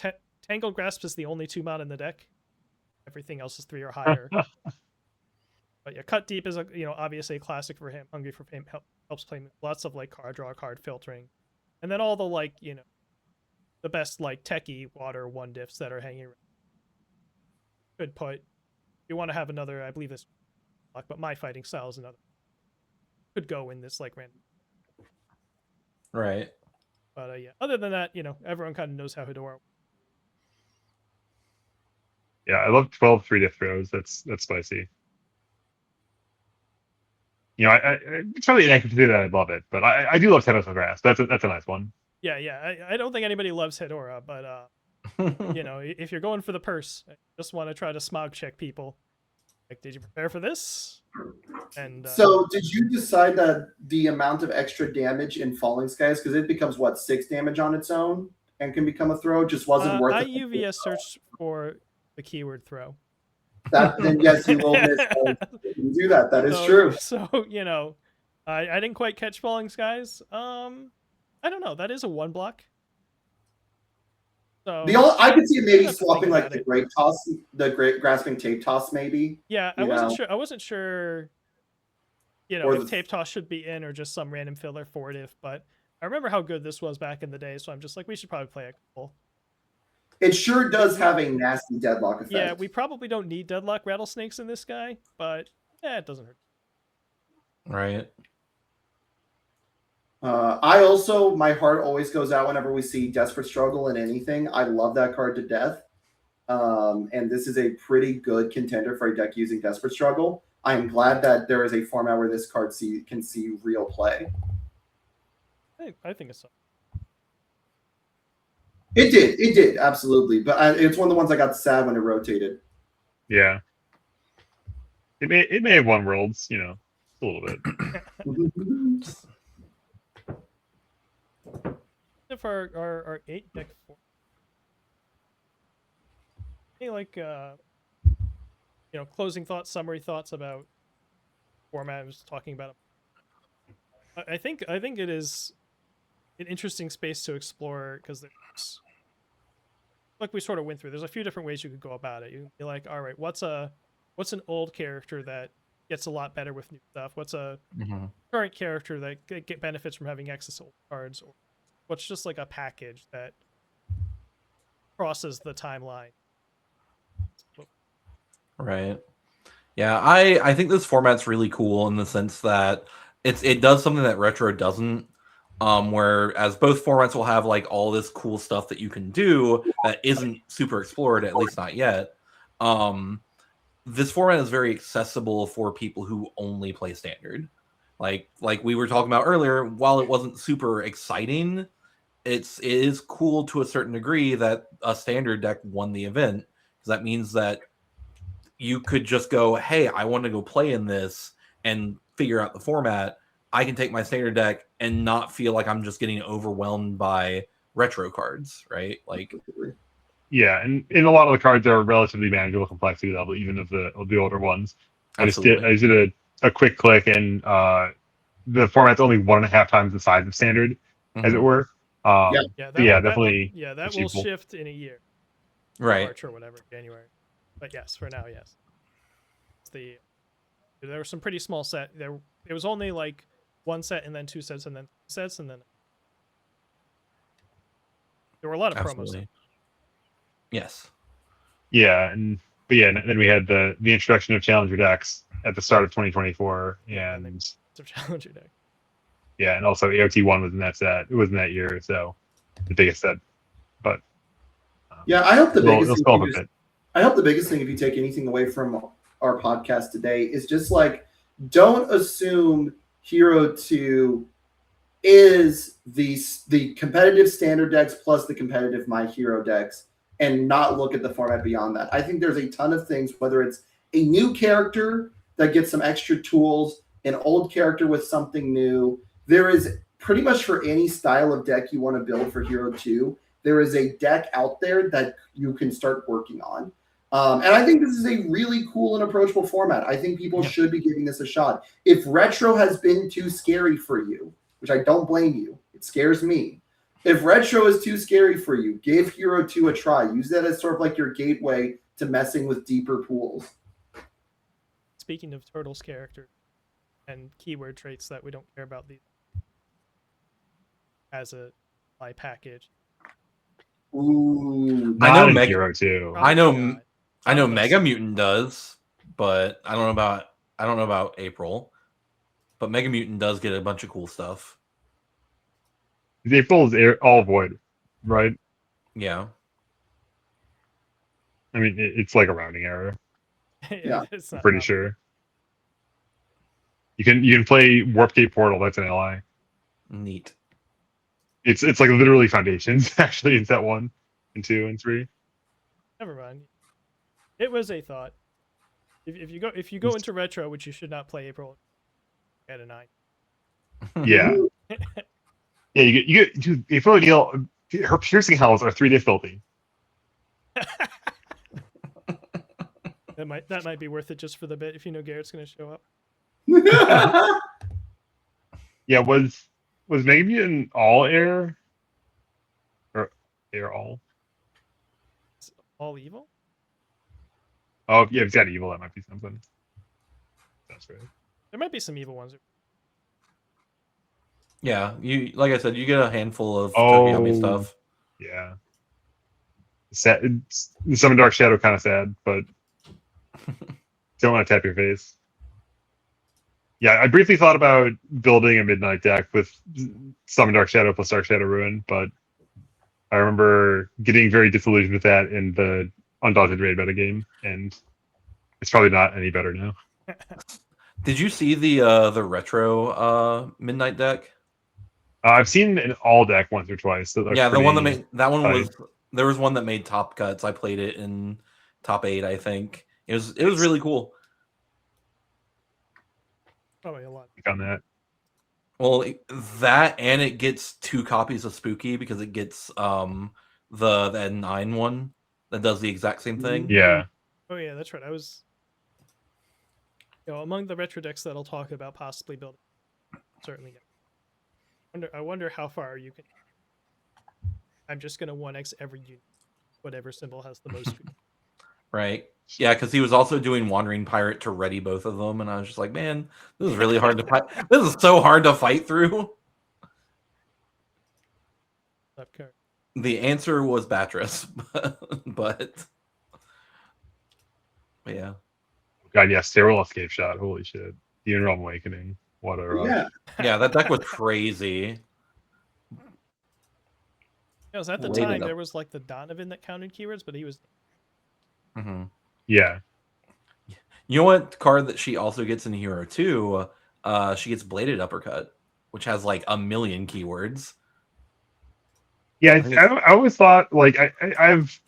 Tangled Grasp is the only 2 mod in the deck. Everything else is 3 or higher. But yeah, Cut Deep is obviously a classic for him. Hungry for Fame helps play lots of like card draw, card filtering, and then all the like the best like techie water 1 diffs that are hanging around. Good put. You want to have another, I believe this, but my fighting style is another. Could go in this like random. Right. But yeah, other than that, everyone kind of knows how Hedora works. Yeah, I love 12 3-diff throws. That's spicy. It's probably inaccurate to say that I love it, but I do love Tentacle Grass. That's a nice one. Yeah. I don't think anybody loves Hedora, but if you're going for the purse, I just want to try to smog check people. Like, did you prepare for this? And so did you decide that the amount of extra damage in Falling Skies, because it becomes 6 damage on its own and can become a throw, just wasn't worth I it? UVS searched for the keyword throw. Then yes, you will miss. You do that. That is true. So I didn't quite catch Falling Skies. I don't know. That is a 1 block. So I could see maybe have to swapping think like about the it. great toss, the great grasping tape toss, maybe. Yeah, I wasn't sure. Or if the- tape toss should be in or just some random filler for it. But I remember how good this was back in the day, so I'm just like, we should probably play a couple. It sure does have a nasty deadlock effect. Yeah, we probably don't need deadlock rattlesnakes in this guy, but yeah, it doesn't hurt. Right. My heart always goes out whenever we see Desperate Struggle in anything. I love that card to death. And this is a pretty good contender for a deck using Desperate Struggle. I am glad that there is a format where this card can see real play. I think it's. It did, absolutely. But it's one of the ones I got sad when it rotated. Yeah. It may have won Worlds, a little bit. If our 8 deck 4. Any like closing thoughts, summary thoughts about format I was talking about. I think it is an interesting space to explore, because there's, like we sort of went through, there's a few different ways you could go about it. You can be like, all right, what's an old character that gets a lot better with new stuff? What's a current character that get benefits from having access to old cards? Or what's just like a package that crosses the timeline? Right. Yeah, I think this format's really cool in the sense that it does something that Retro doesn't. Whereas both formats will have like all this cool stuff that you can do that isn't super explored, at least not yet. This format is very accessible for people who only play standard. Like we were talking about earlier, while it wasn't super exciting, it is cool to a certain degree that a standard deck won the event, because that means that you could just go, hey, I want to go play in this and figure out the format. I can take my standard deck and not feel like I'm just getting overwhelmed by retro cards, right? Like, yeah, and a lot of the cards are relatively manageable complexity level, even of the older ones. I just did a quick click, and the format's only 1.5 times the size of standard, as it Mhm. were. Yeah. Yeah, but yeah, definitely. that will achievable. shift in a year, Right. March or whatever, January. But yes, for now, yes. There were some pretty small set. It was only like one set and then two sets and then three sets and then there were a lot of promo Absolutely. stuff. Yes. Yeah, but yeah, and then we had the introduction of Challenger decks at the start of 2024, Yeah, and and Some Challenger deck. yeah, and also AOT1 was in that set. It was in that year, so the biggest set. But Yeah, I hope the biggest it'll thing spill up you a just bit. I hope the biggest thing, if you take anything away from our podcast today, is just like don't assume Hero 2 is the competitive standard decks plus the competitive My Hero decks and not look at the format beyond that. I think there's a ton of things, whether it's a new character that gets some extra tools, an old character with something new. There is pretty much for any style of deck you want to build for Hero 2, there is a deck out there that you can start working on. And I think this is a really cool and approachable format. I think people should be giving this a shot. If retro has been too scary for you, which I don't blame you, it scares me. If retro is too scary for you, give Hero 2 a try. Use that as sort of like your gateway to messing with deeper pools. Speaking of Turtles characters and keyword traits that we don't care about these as a my package. Ooh. I Not know in Meg- Hero 2. Probably I know not. I know Some of them Mega suck. Mutant does, but I don't know about April. But Mega Mutant does get a bunch of cool stuff. April is all void, right? Yeah. I mean, it's like a rounding error. Yeah. It's I'm not pretty not- sure. You can play Warp Gate Portal. That's an ally. Neat. It's like literally foundations. Actually, in set 1 and 2 and 3. Never mind. It was a thought. If you go into retro, which you should not play April, at a 9. Yeah, yeah. You get dude, April O'Neil. Her piercing howls are 3 difficulty. That might be worth it just for the bit if you know Garrett's going to show up. Yeah, was Mega Mutant all air or air all? It's all evil. Oh yeah, if it's got evil, that might be something. That's right. There might be some evil ones. Yeah, you like I said, you get a handful of Tokiyami stuff. Yeah. The Summon Dark Shadow kind of sad, but don't want to tap your face. Yeah, I briefly thought about building a Midnight deck with Summon Dark Shadow plus Dark Shadow Ruin, but I remember getting very disillusioned with that in the Undaunted Raid meta game, and it's probably not any better now. Did you see the retro Midnight deck? I've seen an all deck once or twice. That Yeah, the one that made that one tight. was there was one that made top cuts. I played it in top 8, I think. It was really cool. Probably a lot. on that. Well, that and it gets 2 copies of Spooky because it gets the N9 one that does the exact same thing. Yeah. Oh yeah, that's right. I was, among the retro decks that I'll talk about possibly building. Certainly. I wonder how far you can. I'm just gonna 1x every unit, whatever symbol has the most. Right. Yeah, because he was also doing Wandering Pirate to ready both of them, and I was just like, man, this is really hard to fight. This is so hard to fight through. The answer was Batris, but yeah. God, yeah, Sterile Escape Shot. Holy shit. The Realm Awakening. What a rush. Yeah. Yeah, that deck was crazy. Because at the Laid it time up. there was like the Donovan that counted keywords, but he was. Mm-hmm. Yeah. You know what card that she also gets in Hero 2? She gets Bladed Uppercut, which has like a million keywords. Yeah, think I always thought, like, I've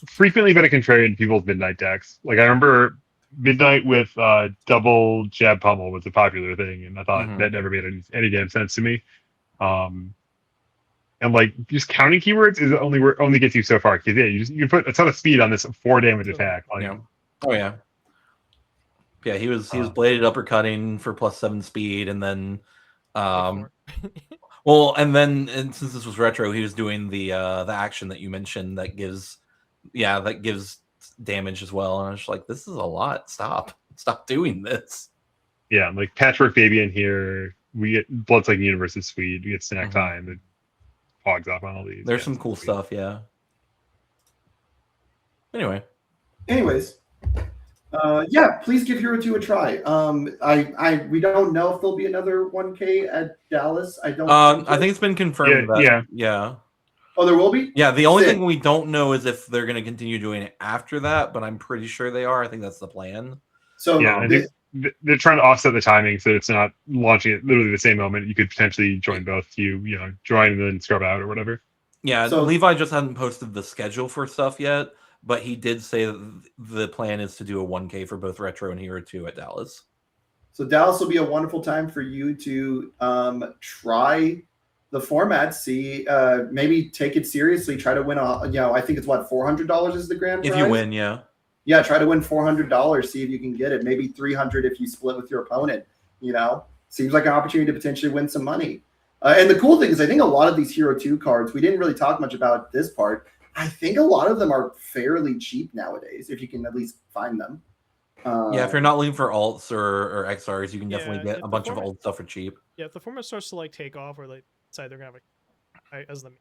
frequently been a contrarian to people's Midnight decks. Like, I remember Midnight with double Jab Pummel was a popular thing, and I thought Mhm. that never made any damn sense to me. And like just counting keywords is only gets you so far. Because yeah, you can put a ton of speed on this 4 damage attack. Like, Yeah. Oh yeah. Yeah, he was bladed uppercutting for +7 speed, and then well, and since this was retro, he was doing the action that you mentioned that gives damage as well. And I was just like, this is a lot. Stop doing this. Yeah, like Patchwork Baby in here. We get Blood's Like the Universe is sweet. We get Snack Time. It hogs off on all these. There's some cool stuff. Yeah. Anyways, yeah, please give Hero 2 a try. We don't know if there'll be another 1K at Dallas. I don't. I think it's been confirmed. Yeah. Oh, there will be. Yeah, the only thing we don't know is if they're going to continue doing it after that, but I'm pretty sure they are. I think that's the plan. So yeah, I think they're trying to offset the timing so it's not launching it literally the same moment. You could potentially join both. Join and then scrub out or whatever. Yeah, so Levi just hadn't posted the schedule for stuff yet, but he did say that the plan is to do a 1K for both Retro and Hero 2 at Dallas. So Dallas will be a wonderful time for you to try the format, see, maybe take it seriously, try to win I think it's what, $400 is the grand prize? If you win, yeah. Yeah, try to win $400, see if you can get it. Maybe $300 if you split with your opponent, Seems like an opportunity to potentially win some money. And the cool thing is I think a lot of these Hero 2 cards, we didn't really talk much about this part. I think a lot of them are fairly cheap nowadays, if you can at least find them. Yeah, if you're not looking for alts or XRs, you can definitely get a bunch of old stuff for cheap. Yeah, if the format starts to take off, or decide they're gonna have as the main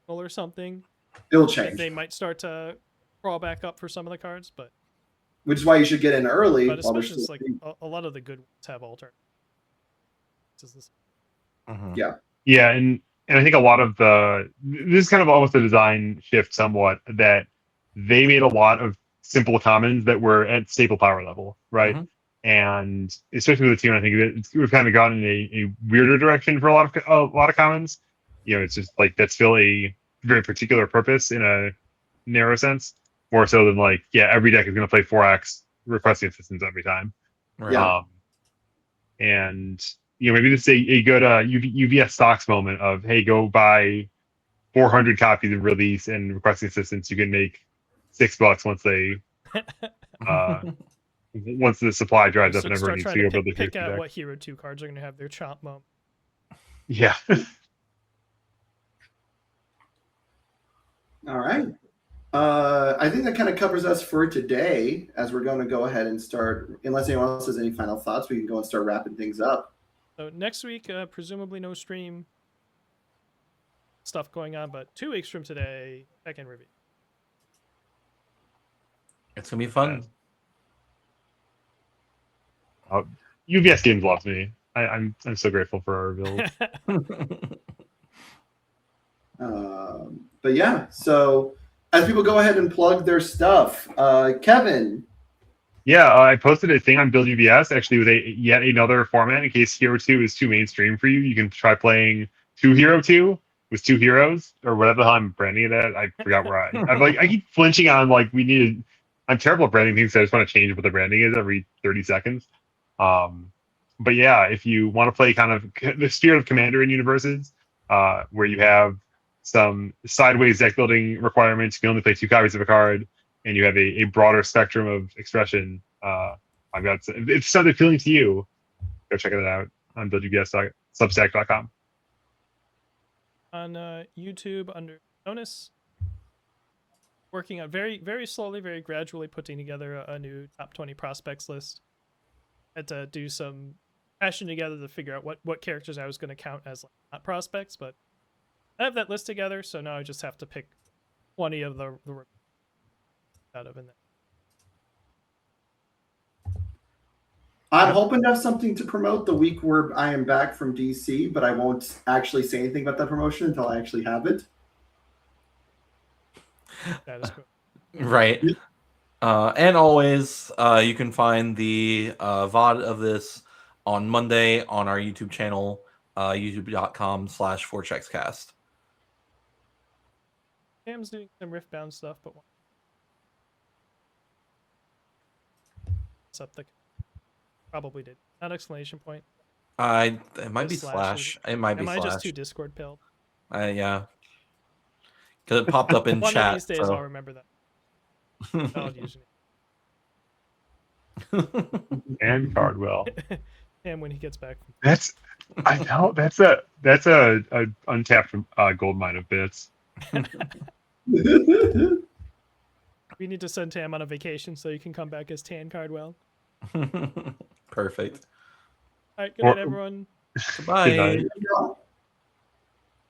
or something, it'll change. They might start to crawl back up for some of the cards, but which is why you should get in early. But especially a lot of the good ones have alternate. Yeah, and I think a lot of this is kind of almost a design shift somewhat, that they made a lot of simple commons that were at staple power level, right? Mm-hmm. And especially with the team, I think we've kind of gone in a weirder direction for a lot of commons. It's just that's still a very particular purpose in a narrow sense, more so than every deck is going to play 4X requesting assistance every time. Right. And maybe this is a good UVS stocks moment of, hey, go buy 400 copies of release and requesting assistance. You can make $6 once they once the supply dries up and everyone needs to go build the pick out what Hero 2 cards are going to have their chomp moment. Yeah. All right. I think that kind of covers us for today, as we're going to go ahead and start. Unless anyone else has any final thoughts, we can go and start wrapping things up. So next week, presumably no stream stuff going on, but 2 weeks from today, check-in review. It's gonna be fun. UVS Games loves me. I'm so grateful for our build. But yeah, so as people go ahead and plug their stuff, Kevin. Yeah, I posted a thing on Build UVS actually with yet another format in case Hero 2 is too mainstream for you. You can try playing 2 Hero 2 with 2 heroes or whatever the hell I'm branding it at. I forgot where I keep flinching on I'm terrible at branding things, so I just want to change what the branding is every 30 seconds. But yeah, if you want to play kind of the spirit of Commander in universes, where you have some sideways deck building requirements, you can only play 2 copies of a card, and you have a broader spectrum of expression. If it sounds appealing to you, go check it out on buildubs.substack.com. On YouTube under bonus, working on very, very slowly, very gradually putting together a new top 20 prospects list. Had to do some hashing together to figure out what characters I was going to count as not prospects, but I have that list together, so now I just have to pick 20 of the out of in there. I'm hoping to have something to promote the week where I am back from DC, but I won't actually say anything about that promotion until I actually have it. That is cool. Right. And always, you can find the VOD of this on Monday on our YouTube channel, youtube.com/4checkscast. Cam's doing some Riftbound stuff, but what's up? Probably did. Not exclamation point. It might be slash. It might be slash. Am I just too Discord pilled? Yeah. Because it popped up in One chat. One of these days I'll remember that. And Cardwell. And when he gets back. That's I know that's a untapped gold mine of bits. We need to send Tam on a vacation so you can come back as Tan Cardwell. Perfect. All right, good night, everyone. Goodbye. Good night. Yeah.